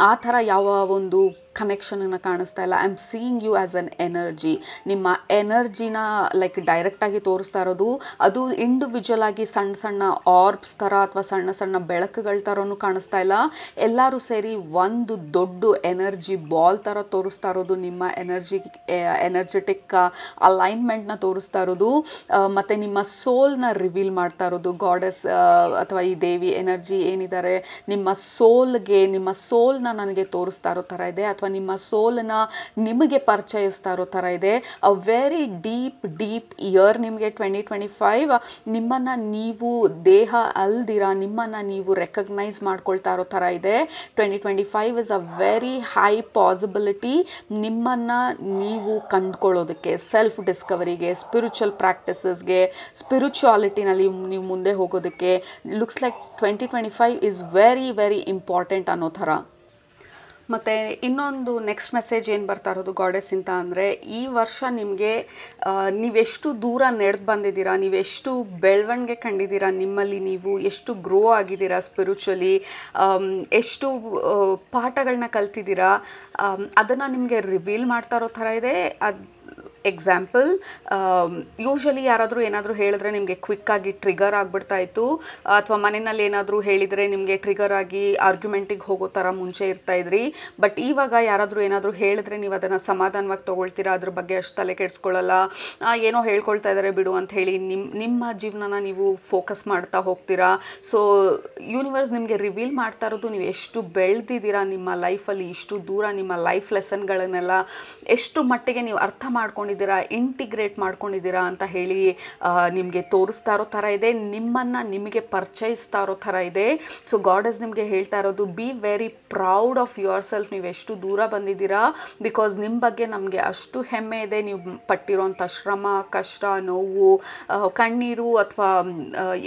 ಆ ಥರ ಯಾವ ಒಂದು ಕನೆಕ್ಷನನ್ನು ಕಾಣಿಸ್ತಾ ಇಲ್ಲ. I am seeing you as an energy. ನಿಮ್ಮ ಎನರ್ಜಿನ ಲೈಕ್ ಡೈರೆಕ್ಟಾಗಿ ತೋರಿಸ್ತಾ ಇರೋದು. ಅದು ಇಂಡಿವಿಜುವಲ್ ಆಗಿ ಸಣ್ಣ ಆರ್ಬ್ಸ್ ಥರ ಅಥವಾ ಸಣ್ಣ ಬೆಳಕುಗಳ ಥರನೂ ಕಾಣಿಸ್ತಾ ಇಲ್ಲ. ಎಲ್ಲರೂ ಸೇರಿ ಒಂದು ದೊಡ್ಡ ಎನರ್ಜಿ ಬಾಲ್ ಥರ ತೋರಿಸ್ತಾ ಇರೋದು. ನಿಮ್ಮ ಎನರ್ಜೆಟಿಕ್ ಅಲೈನ್ಮೆಂಟ್ನ ತೋರಿಸ್ತಾ ಇರೋದು. ಮತ್ತು ನಿಮ್ಮ ಸೋಲ್ನ ರಿವೀಲ್ ಮಾಡ್ತಾ ಇರೋದು. ಗಾಡೆಸ್ ಅಥವಾ ಈ ದೇವಿ ಎನರ್ಜಿ ಏನಿದ್ದಾರೆ, ನಿಮ್ಮ ಸೋಲ್ನ ನನಗೆ ತೋರಿಸ್ತಾ ಇರೋ ಥರ ಇದೆ, ಅಥವಾ ನಿಮ್ಮ ಸೋಲನ್ನ ನಿಮಗೆ ಪರಿಚಯಿಸ್ತಾ ಇರೋ ಥರ ಇದೆ. ಅ ವೆರಿ ಡೀಪ್ ಇಯರ್ ನಿಮಗೆ 2025. ನಿಮ್ಮನ್ನು ನೀವು ದೇಹ ಅಲ್ದಿರಾ ನಿಮ್ಮನ್ನು ನೀವು ರೆಕಗ್ನೈಸ್ ಮಾಡ್ಕೊಳ್ತಾ ಇರೋ ಥರ ಇದೆ. 2025 is a very high possibility ನಿಮ್ಮನ್ನು ನೀವು ಕಂಡುಕೊಳ್ಳೋದಕ್ಕೆ, ಸೆಲ್ಫ್ ಡಿಸ್ಕವರಿಗೆ, ಸ್ಪಿರಿಚುವಲ್ ಪ್ರಾಕ್ಟಿಸಸ್ಗೆ, ಸ್ಪಿರಿಚುವಾಲಿಟಿನಲ್ಲಿ ನೀವು ಮುಂದೆ ಹೋಗೋದಕ್ಕೆ. Looks like 2025 is very important ಅನ್ನೋ ಥರ. ಮತ್ತು ಇನ್ನೊಂದು ನೆಕ್ಸ್ಟ್ ಮೆಸೇಜ್ ಏನು ಬರ್ತಾ ಇರೋದು ಗಾಡೆಸ್ಸಿಂದ ಅಂದರೆ, ಈ ವರ್ಷ ನಿಮಗೆ ನೀವೆಷ್ಟು ದೂರ ನಡೆದು ಬಂದಿದ್ದೀರಾ, ನೀವೆಷ್ಟು ಬೆಳವಣಿಗೆ ಕಂಡಿದ್ದೀರಾ, ನಿಮ್ಮಲ್ಲಿ ನೀವು ಎಷ್ಟು ಗ್ರೋ ಆಗಿದ್ದೀರಾ ಸ್ಪಿರಿಚುವಲಿ, ಎಷ್ಟು ಪಾಠಗಳನ್ನ ಕಲ್ತಿದ್ದೀರಾ, ಅದನ್ನು ನಿಮಗೆ ರಿವೀಲ್ ಮಾಡ್ತಾ ಇರೋ ಥರ ಇದೆ. ಎಕ್ಸಾಂಪಲ್, ಯೂಶ್ವಲಿ ಯಾರಾದರೂ ಏನಾದರೂ ಹೇಳಿದ್ರೆ ನಿಮಗೆ ಕ್ವಿಕ್ಕಾಗಿ ಟ್ರಿಗರ್ ಆಗಿಬಿಡ್ತಾ ಇತ್ತು, ಅಥವಾ ಮನೆಯಲ್ಲಿ ಏನಾದರೂ ಹೇಳಿದರೆ ನಿಮಗೆ ಟ್ರಿಗರ್ ಆಗಿ ಆರ್ಗ್ಯುಮೆಂಟಿಗೆ ಹೋಗೋ ಥರ ಮುಂಚೆ ಇರ್ತಾಯಿದ್ರಿ. ಬಟ್ ಇವಾಗ ಯಾರಾದರೂ ಏನಾದರೂ ಹೇಳಿದ್ರೆ ನೀವು ಅದನ್ನು ಸಮಾಧಾನವಾಗಿ ತೊಗೊಳ್ತೀರಾ, ಅದ್ರ ಬಗ್ಗೆ ಅಷ್ಟು ತಲೆ ಕೆಡಿಸ್ಕೊಳ್ಳಲ್ಲ. ಏನೋ ಹೇಳ್ಕೊಳ್ತಾ ಇದ್ದಾರೆ ಬಿಡು ಅಂತ ಹೇಳಿ ನಿಮ್ಮ ಜೀವನನ ನೀವು ಫೋಕಸ್ ಮಾಡ್ತಾ ಹೋಗ್ತೀರಾ. ಸೊ ಯೂನಿವರ್ಸ್ ನಿಮಗೆ ರಿವೀಲ್ ಮಾಡ್ತಾ ಇರೋದು ನೀವು ಎಷ್ಟು ಬೆಳೆದಿದ್ದೀರಾ ನಿಮ್ಮ ಲೈಫಲ್ಲಿ, ಇಷ್ಟು ದೂರ ನಿಮ್ಮ ಲೈಫ್ ಲೆಸನ್ಗಳನ್ನೆಲ್ಲ ಎಷ್ಟು ಮಟ್ಟಿಗೆ ನೀವು ಅರ್ಥ ಮಾಡ್ಕೊಂಡಿದ್ದೀರಾ, ಇಂಟಿಗ್ರೇಟ್ ಮಾಡ್ಕೊಂಡಿದ್ದೀರಾ ಅಂತ ಹೇಳಿ ನಿಮಗೆ ತೋರಿಸ್ತಾ ಇರೋ ಥರ ಇದೆ. ನಿಮ್ಮನ್ನು ನಿಮಗೆ ಪರಿಚಯಿಸ್ತಾ ಇರೋ ಥರ ಇದೆ. ಸೊ ಗಾಡೆಸ್ ನಿಮಗೆ ಹೇಳ್ತಾ ಇರೋದು, be very proud of your self. ನೀವು ಎಷ್ಟು ದೂರ ಬಂದಿದ್ದೀರಾ, ಬಿಕಾಸ್ ನಿಮ್ಮ ಬಗ್ಗೆ ನಮಗೆ ಅಷ್ಟು ಹೆಮ್ಮೆ ಇದೆ. ನೀವು ಪಟ್ಟಿರೋಂಥ ಶ್ರಮ, ಕಷ್ಟ, ನೋವು, ಕಣ್ಣೀರು ಅಥವಾ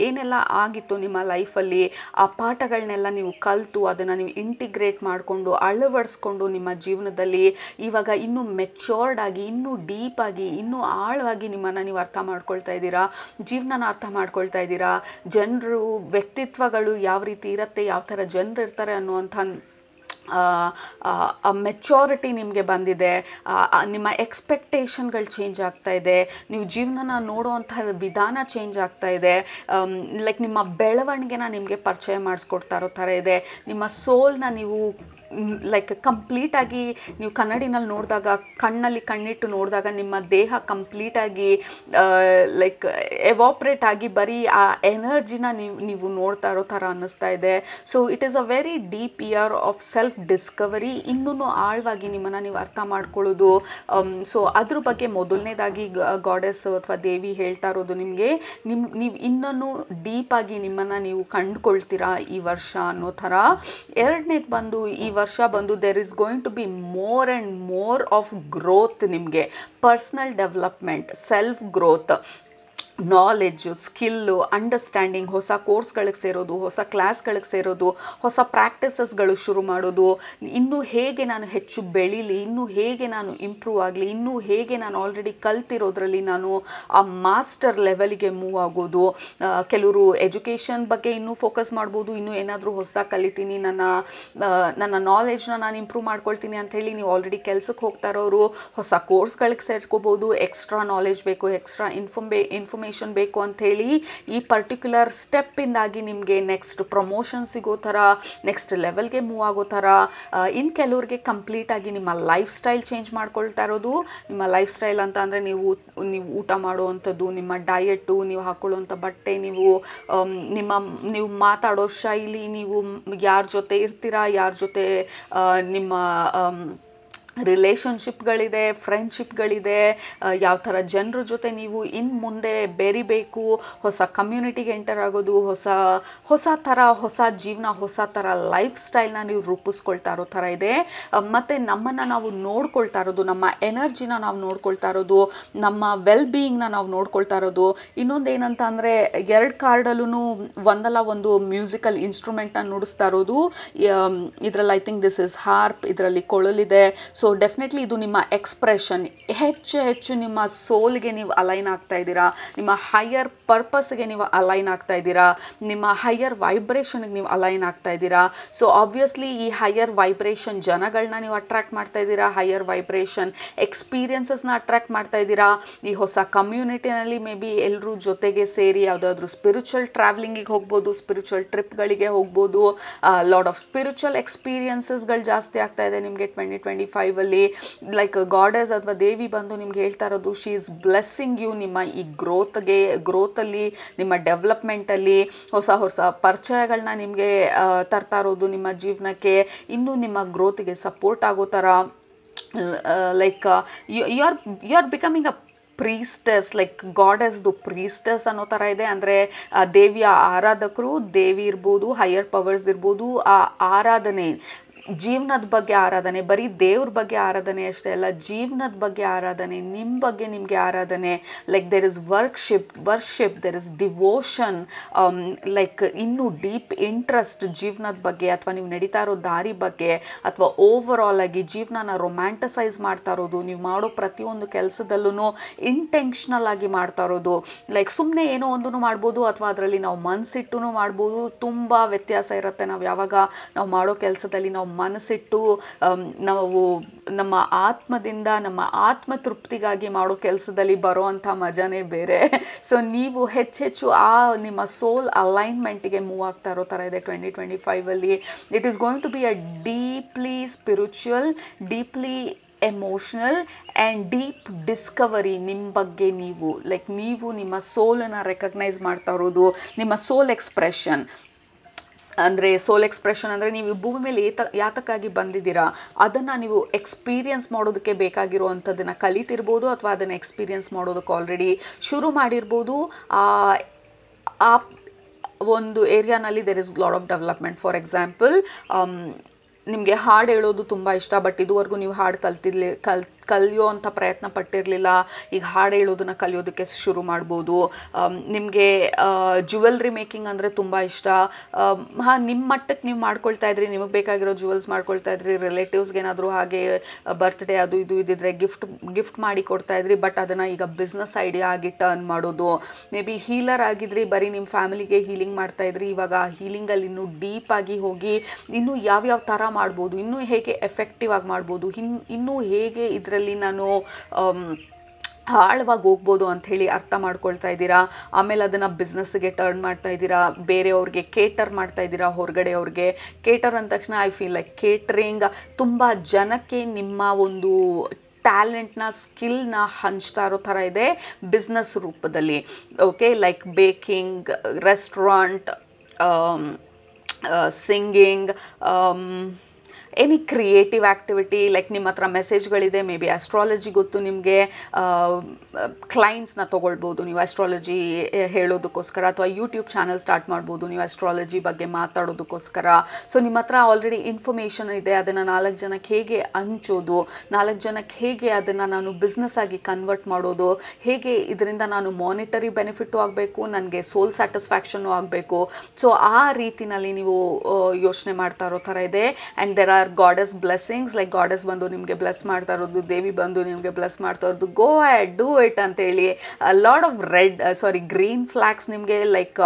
ಏನೆಲ್ಲ ಆಗಿತ್ತು ನಿಮ್ಮ ಲೈಫಲ್ಲಿ, ಆ ಪಾಠಗಳನ್ನೆಲ್ಲ ನೀವು ಕಲಿತು ಅದನ್ನು ನೀವು ಇಂಟಿಗ್ರೇಟ್ ಮಾಡಿಕೊಂಡು ಅಳವಡಿಸ್ಕೊಂಡು ನಿಮ್ಮ ಜೀವನದಲ್ಲಿ ಇವಾಗ ಇನ್ನೂ ಮೆಚ್ಯೂರ್ಡ್ ಆಗಿ, ಇನ್ನೂ ಡೀಪ್ ಆಗಿ, ಇನ್ನೂ ಆಳವಾಗಿ ನಿಮ್ಮನ್ನು ನೀವು ಅರ್ಥ ಮಾಡ್ಕೊಳ್ತಾ ಇದ್ದೀರಾ, ಜೀವನನ ಅರ್ಥ ಮಾಡ್ಕೊಳ್ತಾ ಇದ್ದೀರಾ. ಜನರು, ವ್ಯಕ್ತಿತ್ವಗಳು ಯಾವ ರೀತಿ ಇರುತ್ತೆ, ಯಾವ ಥರ ಜನರು ಇರ್ತಾರೆ ಅನ್ನುವಂಥ ಮೆಚ್ಯೂರಿಟಿ ನಿಮಗೆ ಬಂದಿದೆ. ನಿಮ್ಮ ಎಕ್ಸ್ಪೆಕ್ಟೇಷನ್ಗಳು ಚೇಂಜ್ ಆಗ್ತಾ ಇದೆ. ನೀವು ಜೀವನನ ನೋಡುವಂತಹ ವಿಧಾನ ಚೇಂಜ್ ಆಗ್ತಾ ಇದೆ. ಲೈಕ್ ನಿಮ್ಮ ಬೆಳವಣಿಗೆನ ನಿಮಗೆ ಪರಿಚಯ ಮಾಡಿಸ್ಕೊಡ್ತಾ ಇರೋ ಥರ ಇದೆ. ನಿಮ್ಮ ಸೋಲ್ನ ನೀವು ಲೈಕ್ ಕಂಪ್ಲೀಟಾಗಿ ನೀವು ಕನ್ನಡಿನಲ್ಲಿ ನೋಡಿದಾಗ, ಕಣ್ಣಲ್ಲಿ ಕಣ್ಣಿಟ್ಟು ನೋಡಿದಾಗ ನಿಮ್ಮ ದೇಹ ಕಂಪ್ಲೀಟಾಗಿ ಲೈಕ್ ಎವಾಪ್ರೇಟ್ ಆಗಿ ಬರೀ ಆ ಎನರ್ಜಿನ ನೀವು ನೋಡ್ತಾ ಇರೋ ಥರ ಅನ್ನಿಸ್ತಾ ಇದೆ. So it is a very deep year of self Discovery. ಇನ್ನೂ ಆಳವಾಗಿ ನಿಮ್ಮನ್ನು ನೀವು ಅರ್ಥ ಮಾಡ್ಕೊಳ್ಳೋದು. ಸೊ ಅದ್ರ ಬಗ್ಗೆ ಮೊದಲನೇದಾಗಿ ಗಾಡೆಸ್ ಅಥವಾ ದೇವಿ ಹೇಳ್ತಾ ಇರೋದು ನಿಮಗೆ, ನೀವು ಇನ್ನೂ ಡೀಪಾಗಿ ನಿಮ್ಮನ್ನು ನೀವು ಕಂಡುಕೊಳ್ತೀರಾ ಈ ವರ್ಷ ಅನ್ನೋ ಥರ. ಎರಡನೇದು ಬಂದು, ಈ ವರ್ಷ ಬಂದು there is going to be more and more of growth. ನಿಮಗೆ personal development, self growth, knowledge, skill, understanding, ಹೊಸ ಕೋರ್ಸ್ಗಳಿಗೆ ಸೇರೋದು, ಹೊಸ ಕ್ಲಾಸ್ಗಳಿಗೆ ಸೇರೋದು, ಹೊಸ ಪ್ರಾಕ್ಟೀಸಸ್ಗಳು ಶುರು ಮಾಡೋದು, ಇನ್ನೂ ಹೇಗೆ ನಾನು ಹೆಚ್ಚು ಬೆಳೀಲಿ, ಇನ್ನೂ ಹೇಗೆ ನಾನು ಇಂಪ್ರೂವ್ ಆಗಲಿ, ಇನ್ನೂ ಹೇಗೆ ನಾನು ಆಲ್ರೆಡಿ ಕಲ್ತಿರೋದ್ರಲ್ಲಿ ನಾನು ಆ ಮಾಸ್ಟರ್ ಲೆವೆಲಿಗೆ ಮೂವ್ ಆಗೋದು. ಕೆಲವರು ಎಜುಕೇಷನ್ ಬಗ್ಗೆ ಇನ್ನೂ ಫೋಕಸ್ ಮಾಡ್ಬೋದು, ಇನ್ನೂ ಏನಾದರೂ ಹೊಸದಾಗಿ ಕಲಿತೀನಿ, ನನ್ನ ನಾಲೆಡ್ಜ್ನ ನಾನು ಇಂಪ್ರೂವ್ ಮಾಡ್ಕೊಳ್ತೀನಿ ಅಂಥೇಳಿ ನೀವು ಆಲ್ರೆಡಿ ಕೆಲ್ಸಕ್ಕೆ ಹೋಗ್ತಾ ಇರೋರು ಹೊಸ ಕೋರ್ಸ್ಗಳಿಗೆ ಸೇರ್ಕೋಬೋದು. ಎಕ್ಸ್ಟ್ರಾ ನಾಲೆಡ್ಜ್ ಬೇಕು, ಎಕ್ಸ್ಟ್ರಾ ಇನ್ಫಾರ್ಮೇಷನ್ ಇನ್ಫಾರ್ಮೇಷನ್ ಬೇಕು ಅಂಥೇಳಿ ಈ ಪರ್ಟಿಕ್ಯುಲರ್ ಸ್ಟೆಪ್ಪಿಂದಾಗಿ ನಿಮಗೆ ನೆಕ್ಸ್ಟ್ ಪ್ರಮೋಷನ್ ಸಿಗೋ ಥರ, ನೆಕ್ಸ್ಟ್ ಲೆವೆಲ್ಗೆ ಮೂವ್ ಆಗೋ ಥರ, ಇನ್ನು ಕೆಲವ್ರಿಗೆ ಕಂಪ್ಲೀಟಾಗಿ ನಿಮ್ಮ ಲೈಫ್ ಸ್ಟೈಲ್ ಚೇಂಜ್ ಮಾಡ್ಕೊಳ್ತಾ ಇರೋದು. ನಿಮ್ಮ ಲೈಫ್ ಸ್ಟೈಲ್ ಅಂತ ಅಂದರೆ ನೀವು ಊಟ ಮಾಡುವಂಥದ್ದು, ನಿಮ್ಮ ಡಯೆಟ್ಟು, ನೀವು ಹಾಕೊಳ್ಳುವಂಥ ಬಟ್ಟೆ, ನೀವು ಮಾತಾಡೋ ಶೈಲಿ, ನೀವು ಯಾರ ಜೊತೆ ಇರ್ತೀರಾ, ಯಾರ ಜೊತೆ ನಿಮ್ಮ ರಿಲೇಷನ್ಶಿಪ್ಗಳಿದೆ, ಫ್ರೆಂಡ್ಶಿಪ್ಗಳಿದೆ, ಯಾವ ಥರ ಜನರ ಜೊತೆ ನೀವು ಇನ್ನು ಮುಂದೆ ಬೆರಿಬೇಕು, ಹೊಸ ಕಮ್ಯುನಿಟಿಗೆ ಎಂಟರ್ ಆಗೋದು, ಹೊಸ ಥರ ಹೊಸ ಜೀವನ, ಹೊಸ ಥರ ಲೈಫ್ ಸ್ಟೈಲ್ನ ನೀವು ರೂಪಿಸ್ಕೊಳ್ತಾ ಇರೋ ಥರ ಇದೆ. ಮತ್ತು ನಮ್ಮನ್ನು ನಾವು ನೋಡ್ಕೊಳ್ತಾ ಇರೋದು, ನಮ್ಮ ಎನರ್ಜಿನ ನಾವು ನೋಡ್ಕೊಳ್ತಾ ಇರೋದು, ನಮ್ಮ ವೆಲ್ ಬೀಯಿಂಗ್ನ ನಾವು ನೋಡ್ಕೊಳ್ತಾ ಇರೋದು. ಇನ್ನೊಂದು ಏನಂತ ಅಂದರೆ 2 ಕಾರ್ಡಲ್ಲೂ ಒಂದಲ್ಲ ಒಂದು ಮ್ಯೂಸಿಕಲ್ ಇನ್ಸ್ಟ್ರೂಮೆಂಟ್ನ ನುಡಿಸ್ತಾ ಇರೋದು. ಇದರಲ್ಲಿ I think this is harp, ಇದರಲ್ಲಿ ಕೊಳಲಿದೆ. ಸೊ ಡೆಫಿನೆಟ್ಲಿ ಇದು ನಿಮ್ಮ ಎಕ್ಸ್ಪ್ರೆಷನ್. ಹೆಚ್ಚು ನಿಮ್ಮ ಸೋಲ್ಗೆ ನೀವು ಅಲೈನ್ ಆಗ್ತಾ ಇದ್ದೀರಾ, ನಿಮ್ಮ ಹೈಯರ್ ಪರ್ಪಸ್ಗೆ ನೀವು ಅಲೈನ್ ಆಗ್ತಾ ಇದ್ದೀರಾ, ನಿಮ್ಮ ಹೈಯರ್ ವೈಬ್ರೇಷನ್ಗೆ ನೀವು ಅಲೈನ್ ಆಗ್ತಾ ಇದ್ದೀರಾ. ಸೊ ಆಬ್ವಿಯಸ್ಲಿ ಈ ಹೈಯರ್ ವೈಬ್ರೇಷನ್ ಜನಗಳನ್ನ ನೀವು ಅಟ್ರಾಕ್ಟ್ ಮಾಡ್ತಾ ಇದ್ದೀರಾ, ಹೈಯರ್ ವೈಬ್ರೇಷನ್ ಎಕ್ಸ್ಪೀರಿಯನ್ಸಸ್ನ ಅಟ್ರಾಕ್ಟ್ ಮಾಡ್ತಾ ಇದ್ದೀರಾ. ಈ ಹೊಸ ಕಮ್ಯುನಿಟಿನಲ್ಲಿ ಮೇ ಬಿ ಎಲ್ಲರೂ ಜೊತೆಗೆ ಸೇರಿ ಯಾವುದಾದ್ರೂ ಸ್ಪಿರಿಚುವಲ್ ಟ್ರಾವೆಲಿಂಗಿಗೆ ಹೋಗ್ಬೋದು, ಸ್ಪಿರಿಚುವಲ್ ಟ್ರಿಪ್ಗಳಿಗೆ ಹೋಗ್ಬೋದು. ಲಾಟ್ ಆಫ್ ಸ್ಪಿರಿಚುವಲ್ ಎಕ್ಸ್ಪೀರಿಯನ್ಸಸ್ಗಳು ಜಾಸ್ತಿ ಆಗ್ತಾ ಇದೆ ನಿಮಗೆ 2025 ಅಲ್ಲಿ. ಲೈಕ್ ಗಾಡೆಸ್ ಅಥವಾ ದೇವಿ ಬಂದು ನಿಮ್ಗೆ ಹೇಳ್ತಾ ಇರೋದು, ಶಿ ಈಸ್ ಬ್ಲೆಸ್ಸಿಂಗ್ ಯು. ನಿಮ್ಮ ಈ ಗ್ರೋತಲ್ಲಿ, ನಿಮ್ಮ ಡೆವಲಪ್ಮೆಂಟಲ್ಲಿ ಹೊಸ ಪರಿಚಯಗಳನ್ನ ನಿಮಗೆ ತರ್ತಾ ಇರೋದು ನಿಮ್ಮ ಜೀವನಕ್ಕೆ, ಇನ್ನೂ ನಿಮ್ಮ ಗ್ರೋತಿಗೆ ಸಪೋರ್ಟ್ ಆಗೋ ಥರ. Like you are becoming a priestess, like ಗಾಡೆಸ್ದು ಪ್ರೀಸ್ಟೆಸ್ ಅನ್ನೋ ಥರ ಇದೆ. ಅಂದರೆ ದೇವಿಯ ಆರಾಧಕರು, ದೇವಿ ಇರ್ಬೋದು, ಹೈಯರ್ ಪವರ್ಸ್ ಇರ್ಬೋದು, ಆ ಆರಾಧನೆ, ಜೀವನದ ಬಗ್ಗೆ ಆರಾಧನೆ, ಬರೀ ದೇವ್ರ ಬಗ್ಗೆ ಆರಾಧನೆ ಅಷ್ಟೇ ಅಲ್ಲ, ಜೀವನದ ಬಗ್ಗೆ ಆರಾಧನೆ, ನಿಮ್ಮ ಬಗ್ಗೆ ನಿಮಗೆ ಆರಾಧನೆ. Like there is worship, there is devotion, like ಇನ್ನೂ ಡೀಪ್ ಇಂಟ್ರೆಸ್ಟ್ ಜೀವನದ ಬಗ್ಗೆ, ಅಥವಾ ನೀವು ನಡೀತಾ ಇರೋ ದಾರಿ ಬಗ್ಗೆ, ಅಥವಾ ಓವರ್ ಆಲ್ ಆಗಿ ಜೀವನನ ರೊಮ್ಯಾಂಟಿಸೈಸ್ ಮಾಡ್ತಾ ಇರೋದು. ನೀವು ಮಾಡೋ ಪ್ರತಿಯೊಂದು ಕೆಲಸದಲ್ಲೂ ಇಂಟೆನ್ಷನಲ್ ಆಗಿ ಮಾಡ್ತಾ ಇರೋದು. ಲೈಕ್ ಸುಮ್ಮನೆ ಏನೋ ಒಂದೂ ಮಾಡ್ಬೋದು, ಅಥವಾ ಅದರಲ್ಲಿ ನಾವು ಮನಸ್ಸಿಟ್ಟು ಮಾಡ್ಬೋದು. ತುಂಬ ವ್ಯತ್ಯಾಸ ಇರುತ್ತೆ. ನಾವು ಯಾವಾಗ ನಾವು ಮಾಡೋ ಕೆಲಸದಲ್ಲಿ ನಾವು ಮನಸ್ಸಿಟ್ಟು ನಾವು ನಮ್ಮ ಆತ್ಮದಿಂದ, ನಮ್ಮ ಆತ್ಮ ತೃಪ್ತಿಗಾಗಿ ಮಾಡೋ ಕೆಲಸದಲ್ಲಿ ಬರೋ ಅಂಥ ಮಜಾನೇ ಬೇರೆ. ಸೊ ನೀವು ಹೆಚ್ಚು ಆ ನಿಮ್ಮ ಸೋಲ್ ಅಲೈನ್ಮೆಂಟಿಗೆ ಮೂವ್ ಆಗ್ತಾ ಇರೋ ಥರ ಇದೆ 2025 ಅಲ್ಲಿ. It is going to be a deeply spiritual, deeply emotional and deep discovery ನಿಮ್ಮ ಬಗ್ಗೆ ನೀವು ನಿಮ್ಮ ಸೋಲನ್ನು ರೆಕಗ್ನೈಸ್ ಮಾಡ್ತಾ ಇರೋದು, ನಿಮ್ಮ ಸೋಲ್ ಎಕ್ಸ್ಪ್ರೆಷನ್. ಅಂದರೆ ಸೋಲ್ ಎಕ್ಸ್ಪ್ರೆಷನ್ ಅಂದರೆ ನೀವು ಭೂಮಿ ಮೇಲೆ ಯಾತಕ್ಕಾಗಿ ಬಂದಿದ್ದೀರಾ ಅದನ್ನು ನೀವು ಎಕ್ಸ್ಪೀರಿಯನ್ಸ್ ಮಾಡೋದಕ್ಕೆ ಬೇಕಾಗಿರುವಂಥದ್ದನ್ನು ಕಲಿತಿರ್ಬೋದು, ಅಥವಾ ಅದನ್ನು ಎಕ್ಸ್ಪೀರಿಯನ್ಸ್ ಮಾಡೋದಕ್ಕೆ ಆಲ್ರೆಡಿ ಶುರು ಮಾಡಿರ್ಬೋದು. ಆ ಒಂದು ಏರಿಯಾನಲ್ಲಿ there is lot of development. For example, ನಿಮಗೆ ಹಾಡು ಹೇಳೋದು ತುಂಬ ಇಷ್ಟ, ಬಟ್ ಇದುವರೆಗೂ ನೀವು ಹಾಡು ಕಲಿಯೋ ಅಂಥ ಪ್ರಯತ್ನ ಪಟ್ಟಿರಲಿಲ್ಲ. ಈಗ ಹಾಡು ಹೇಳೋದನ್ನು ಕಲಿಯೋದಕ್ಕೆ ಶುರು ಮಾಡ್ಬೋದು. ನಿಮಗೆ ಜ್ಯುವೆಲ್ರಿ ಮೇಕಿಂಗ್ ಅಂದರೆ ತುಂಬ ಇಷ್ಟ. ನಿಮ್ಮ ಮಟ್ಟಕ್ಕೆ ನೀವು ಮಾಡ್ಕೊಳ್ತಾ ಇದ್ರಿ, ನಿಮಗೆ ಬೇಕಾಗಿರೋ ಜ್ಯುವೆಲ್ಸ್ ಮಾಡ್ಕೊಳ್ತಾ ಇದ್ರಿ, ರಿಲೇಟಿವ್ಸ್ಗೆ ಏನಾದರೂ ಹಾಗೆ ಬರ್ತ್ಡೇ ಅದು ಇದ್ದಿದ್ರೆ ಗಿಫ್ಟ್ ಮಾಡಿ ಕೊಡ್ತಾ ಇದ್ರಿ, ಬಟ್ ಅದನ್ನು ಈಗ ಬಿಸ್ನೆಸ್ ಐಡಿಯಾ ಆಗಿ ಟರ್ನ್ ಮಾಡೋದು. ಮೇ ಬಿ ಹೀಲರ್ ಆಗಿದ್ರಿ, ಬರೀ ನಿಮ್ಮ ಫ್ಯಾಮಿಲಿಗೆ ಹೀಲಿಂಗ್ ಮಾಡ್ತಾ ಇದ್ರಿ, ಇವಾಗ ಆ ಹೀಲಿಂಗಲ್ಲಿ ಇನ್ನೂ ಡೀಪಾಗಿ ಹೋಗಿ ಇನ್ನೂ ಯಾವ್ಯಾವ ಥರ ಮಾಡ್ಬೋದು, ಇನ್ನೂ ಹೇಗೆ ಎಫೆಕ್ಟಿವ್ ಆಗಿ ಮಾಡ್ಬೋದು, ಇನ್ನೂ ಹೇಗೆ ಇದರಲ್ಲಿ ನಾನು ಆಳವಾಗಿ ಹೋಗ್ಬೋದು ಅಂಥೇಳಿ ಅರ್ಥ ಮಾಡ್ಕೊಳ್ತಾ ಇದ್ದೀರಾ. ಆಮೇಲೆ ಅದನ್ನು ಬಿಸ್ನೆಸ್ಸಿಗೆ ಟರ್ನ್ ಮಾಡ್ತಾ ಇದ್ದೀರಾ, ಬೇರೆಯವ್ರಿಗೆ ಕೇಟರ್ ಮಾಡ್ತಾ ಇದ್ದೀರಾ, ಹೊರಗಡೆಯವ್ರಿಗೆ. ಕೇಟರ್ ಅಂದ ತಕ್ಷಣ ಐ ಫೀಲ್ ಲೈಕ್ ಕೇಟ್ರಿಂಗ್, ತುಂಬ ಜನಕ್ಕೆ ನಿಮ್ಮ ಒಂದು ಟ್ಯಾಲೆಂಟ್ನ, ಸ್ಕಿಲ್ನ ಹಂಚ್ತಾ ಇರೋ ಥರ ಇದೆ ಬಿಸ್ನೆಸ್ ರೂಪದಲ್ಲಿ. Okay, like baking, restaurant, singing, any creative activity. Like ನಿಮ್ಮ ಹತ್ರ ಮೆಸೇಜ್ಗಳಿದೆ, ಮೇ ಬಿ ಆಸ್ಟ್ರಾಲಜಿ ಗೊತ್ತು ನಿಮಗೆ, ಕ್ಲೈಂಟ್ಸ್ನ ತೊಗೊಳ್ಬೋದು ನೀವು ಆಸ್ಟ್ರಾಲಜಿ ಹೇಳೋದಕ್ಕೋಸ್ಕರ, ಅಥವಾ ಯೂಟ್ಯೂಬ್ ಚಾನಲ್ ಸ್ಟಾರ್ಟ್ ಮಾಡ್ಬೋದು ನೀವು ಆಸ್ಟ್ರಾಲಜಿ ಬಗ್ಗೆ ಮಾತಾಡೋದಕ್ಕೋಸ್ಕರ. ಸೊ ನಿಮ್ಮ ಹತ್ರ ಆಲ್ರೆಡಿ ಇನ್ಫಾರ್ಮೇಷನ್ ಇದೆ, ಅದನ್ನು 4 ಜನಕ್ಕೆ ಹೇಗೆ ಹಂಚೋದು, 4 ಜನಕ್ಕೆ ಹೇಗೆ ಅದನ್ನು ನಾನು ಬಿಸ್ನೆಸ್ ಆಗಿ ಕನ್ವರ್ಟ್ ಮಾಡೋದು, ಹೇಗೆ ಇದರಿಂದ ನಾನು ಮಾನಿಟರಿ ಬೆನಿಫಿಟ್ಟು ಆಗಬೇಕು, ನನಗೆ ಸೋಲ್ ಸ್ಯಾಟಿಸ್ಫ್ಯಾಕ್ಷನ್ನು ಆಗಬೇಕು. ಸೊ ಆ ರೀತಿನಲ್ಲಿ ನೀವು ಯೋಚನೆ ಮಾಡ್ತಾ ಇರೋ ಥರ ಇದೆ. And there are goddess blessings, like goddess ಬಂದು ನಿಮಗೆ ಬ್ಲೆಸ್ ಮಾಡ್ತಾ ಇರೋದು, ದೇವಿ ಬಂದು ನಿಮಗೆ ಬ್ಲೆಸ್ ಮಾಡ್ತಾ ಇರೋದು, ಗೋ ಆ್ಯಡ್ ಡೂ ಇಟ್ ಅಂತೇಳಿ. ಲಾಟ್ ಆಫ್ ಗ್ರೀನ್ ಫ್ಲಾಗ್ಸ್ ನಿಮಗೆ ಲೈಕ್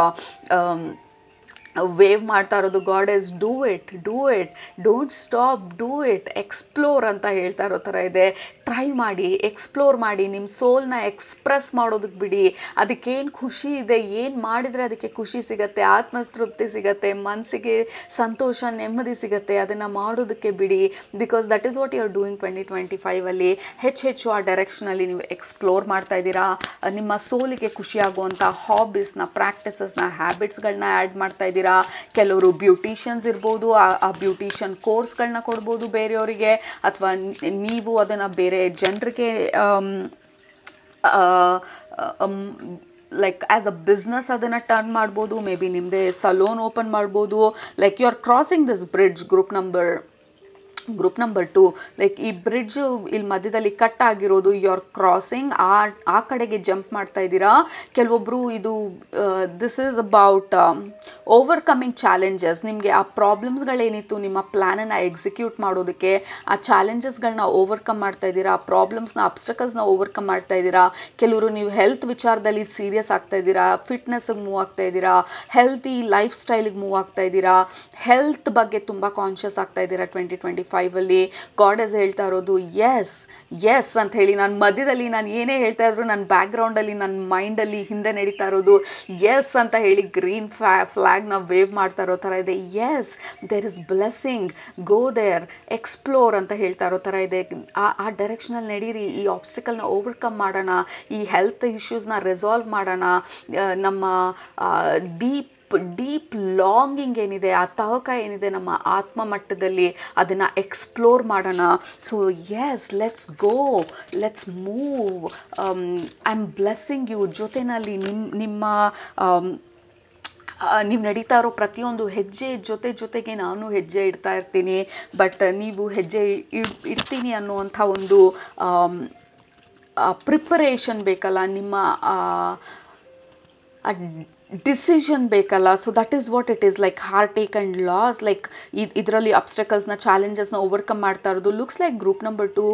ವೇವ್ ಮಾಡ್ತಾ ಇರೋದು. Goddess do it, don't stop, do it, explore ಅಂತ ಹೇಳ್ತಾ ಇರೋ ಥರ ಇದೆ. ಟ್ರೈ ಮಾಡಿ, ಎಕ್ಸ್ಪ್ಲೋರ್ ಮಾಡಿ, ನಿಮ್ಮ ಸೋಲ್ನ ಎಕ್ಸ್ಪ್ರೆಸ್ ಮಾಡೋದಕ್ಕೆ ಬಿಡಿ. ಅದಕ್ಕೇನು ಖುಷಿ ಇದೆ, ಏನು ಮಾಡಿದರೆ ಅದಕ್ಕೆ ಖುಷಿ ಸಿಗುತ್ತೆ, ಆತ್ಮತೃಪ್ತಿ ಸಿಗುತ್ತೆ, ಮನಸ್ಸಿಗೆ ಸಂತೋಷ, ನೆಮ್ಮದಿ ಸಿಗುತ್ತೆ, ಅದನ್ನು ಮಾಡೋದಕ್ಕೆ ಬಿಡಿ. Because that is what you are doing 2025ಅಲ್ಲಿ. ಹೆಚ್ಚು ಆ ಡೈರೆಕ್ಷನಲ್ಲಿ ನೀವು ಎಕ್ಸ್ಪ್ಲೋರ್ ಮಾಡ್ತಾ ಇದ್ದೀರಾ. ನಿಮ್ಮ ಸೋಲಿಗೆ ಖುಷಿಯಾಗುವಂಥ ಹಾಬೀಸ್ನ, ಪ್ರಾಕ್ಟಿಸಸ್ನ, ಹ್ಯಾಬಿಟ್ಸ್ಗಳನ್ನ ಆ್ಯಡ್ ಮಾಡ್ತಾ ಇದ್ದೀರಾ. ಕೆಲವರು ಬ್ಯೂಟಿಷಿಯನ್ಸ್ ಇರ್ಬೋದು, ಆ ಬ್ಯೂಟಿಷಿಯನ್ ಕೋರ್ಸ್ಗಳನ್ನ ಕೊಡ್ಬೋದು ಬೇರೆಯವರಿಗೆ, ಅಥವಾ ನೀವು ಅದನ್ನು ಬೇರೆ ಜನರಿಗೆ ಲೈಕ್ ಆ್ಯಸ್ ಅ ಬಿಸ್ನೆಸ್ ಅದನ್ನು ಟರ್ನ್ ಮಾಡ್ಬೋದು. ಮೇ ಬಿ ನಿಮ್ಮದೇ ಸಲೂನ್ ಓಪನ್ ಮಾಡ್ಬೋದು. Like you are crossing this bridge. Group number 2, like ಈ ಬ್ರಿಡ್ಜು ಇಲ್ಲಿ ಮಧ್ಯದಲ್ಲಿ ಕಟ್ ಆಗಿರೋದು, ಯು ಆರ್ ಕ್ರಾಸಿಂಗ್, ಆ ಕಡೆಗೆ ಜಂಪ್ ಮಾಡ್ತಾ ಇದ್ದೀರಾ. ಕೆಲವೊಬ್ಬರು ಇದು this is about overcoming challenges. ನಿಮಗೆ ಆ ಪ್ರಾಬ್ಲಮ್ಸ್ಗಳೇನಿತ್ತು ನಿಮ್ಮ ಪ್ಲ್ಯಾನನ್ನು ಎಕ್ಸಿಕ್ಯೂಟ್ ಮಾಡೋದಕ್ಕೆ, ಆ ಚಾಲೆಂಜಸ್ಗಳನ್ನ ಓವರ್ಕಮ್ ಮಾಡ್ತಾ ಇದ್ದೀರಾ, ಆ ಪ್ರಾಬ್ಲಮ್ಸ್ನ, ಅಬ್ಸ್ಟಕಲ್ಸ್ನ ಓವರ್ಕಮ್ ಮಾಡ್ತಾ ಇದ್ದೀರಾ. ಕೆಲವರು ನೀವು ಹೆಲ್ತ್ ವಿಚಾರದಲ್ಲಿ ಸೀರಿಯಸ್ ಆಗ್ತಾ ಇದ್ದೀರಾ, ಫಿಟ್ನೆಸ್ಗೆ ಮೂವ್ ಆಗ್ತಾ ಇದ್ದೀರಾ, ಹೆಲ್ತಿ ಲೈಫ್ ಸ್ಟೈಲಿಗೆ ಮೂವ್ ಆಗ್ತಾ ಇದ್ದೀರಾ, ಹೆಲ್ತ್ ಬಗ್ಗೆ ತುಂಬ ಕಾನ್ಷಿಯಸ್ ಆಗ್ತಾ ಇದ್ದೀರಾ 2025ಅಲ್ಲಿ. ಗಾಡೆಸ್ ಹೇಳ್ತಾ ಇರೋದು ಎಸ್ ಅಂತ ಹೇಳಿ. ನಾನು ಮಧ್ಯದಲ್ಲಿ ನಾನು ಏನೇ ಹೇಳ್ತಾ ಇದ್ರು ನನ್ನ ಬ್ಯಾಕ್ಗ್ರೌಂಡಲ್ಲಿ, ನನ್ನ ಮೈಂಡಲ್ಲಿ ಹಿಂದೆ ನಡೀತಾ ಇರೋದು ಎಸ್ ಅಂತ ಹೇಳಿ ಗ್ರೀನ್ ಫ್ಲ್ಯಾಗ್ನ ವೇವ್ ಮಾಡ್ತಾ ಇರೋ ಥರ ಇದೆ. Yes, there is blessing, go there, explore ಅಂತ ಹೇಳ್ತಾ ಇರೋ ಥರ ಇದೆ. ಆ ಡೈರೆಕ್ಷನಲ್ಲಿ ನಡೀರಿ. ಈ ಆಬ್ಸ್ಟಿಕಲ್ನ ಓವರ್ಕಮ್ ಮಾಡೋಣ, ಈ ಹೆಲ್ತ್ ಇಶ್ಯೂಸ್ನ ರೆಸಾಲ್ವ್ ಮಾಡೋಣ. ನಮ್ಮ ಡೀಪ್ ಲಾಂಗಿಂಗ್ ಏನಿದೆ, ಆ ತವಕ ಏನಿದೆ ನಮ್ಮ ಆತ್ಮ ಮಟ್ಟದಲ್ಲಿ, ಅದನ್ನು ಎಕ್ಸ್ಪ್ಲೋರ್ ಮಾಡೋಣ. So yes, let's go, let's move. I am blessing you. ಜೊತೆಯಲ್ಲಿ ನಿಮ್ಮ ನೀವು ನಡೀತಾ ಇರೋ ಪ್ರತಿಯೊಂದು ಹೆಜ್ಜೆ ಜೊತೆಗೆ ನಾನು ಹೆಜ್ಜೆ ಇಡ್ತಾ ಇರ್ತೀನಿ. ಬಟ್ ನೀವು ಹೆಜ್ಜೆ ಇಡ್ತೀನಿ ಅನ್ನುವಂಥ ಒಂದು ಪ್ರಿಪರೇಷನ್ ಬೇಕಲ್ಲ, ನಿಮ್ಮ ಡಿಸಿಷನ್ ಬೇಕಲ್ಲ. So that is what it is, like heartache and loss. ಲೈಕ್ ಇದರಲ್ಲಿ ಅಬ್ಸ್ಟಕಲ್ಸ್ನ, ಚಾಲೆಂಜಸ್ನ ಓವರ್ಕಮ್ ಮಾಡ್ತಾ ಇರೋದು. Looks like group number 2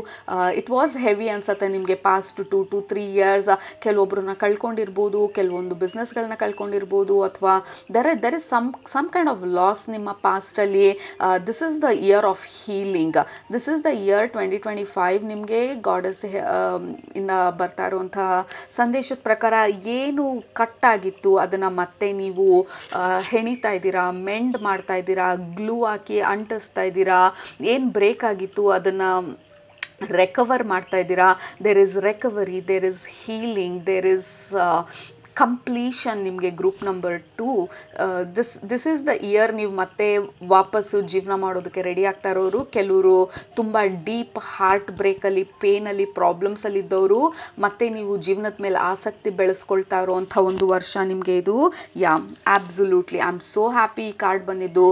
it was heavy ಅನ್ಸುತ್ತೆ ನಿಮಗೆ ಪಾಸ್ಟ್ 2 to 3 years. ಕೆಲವೊಬ್ಬರನ್ನ ಕಳ್ಕೊಂಡಿರ್ಬೋದು, ಕೆಲವೊಂದು ಬಿಸ್ನೆಸ್ಗಳನ್ನ ಕಳ್ಕೊಂಡಿರ್ಬೋದು, ಅಥವಾ there is some kind of loss ನಿಮ್ಮ ಪಾಸ್ಟಲ್ಲಿ. This is the year of healing. This is the year 2025. ನಿಮಗೆ ಗಾಡೆಸ್ ಇಂದ ಬರ್ತಾ ಇರುವಂಥ ಸಂದೇಶದ ಪ್ರಕಾರ ಏನು ಕಟ್ಟಾಗಿತ್ತು ಅದನ್ನು ಮತ್ತೆ ನೀವು ಹೆಣಿತಾ ಇದ್ದೀರಾ, ಮೆಂಡ್ ಮಾಡ್ತಾ ಇದ್ದೀರಾ, ಗ್ಲೂ ಹಾಕಿ ಅಂಟಿಸ್ತಾ ಇದ್ದೀರಾ. ಏನು ಬ್ರೇಕ್ ಆಗಿತ್ತು ಅದನ್ನು ರೆಕವರ್ ಮಾಡ್ತಾ ಇದ್ದೀರಾ. There is recovery, there is healing, there is completion. ನಿಮಗೆ group number 2 this is the year ನೀವು ಮತ್ತೆ ವಾಪಸ್ಸು ಜೀವನ ಮಾಡೋದಕ್ಕೆ ರೆಡಿ ಆಗ್ತಾ ಇರೋರು. ಕೆಲವರು ತುಂಬ ಡೀಪ್ ಹಾರ್ಟ್ ಬ್ರೇಕಲ್ಲಿ, ಪೇನಲ್ಲಿ, ಪ್ರಾಬ್ಲಮ್ಸಲ್ಲಿದ್ದವರು ಮತ್ತೆ ನೀವು ಜೀವನದ ಮೇಲೆ ಆಸಕ್ತಿ ಬೆಳೆಸ್ಕೊಳ್ತಾ ಇರೋವಂಥ ಒಂದು ವರ್ಷ ನಿಮಗೆ ಇದು. Absolutely I am so happy ಈ ಕಾರ್ಡ್ ಬಂದಿದ್ದು.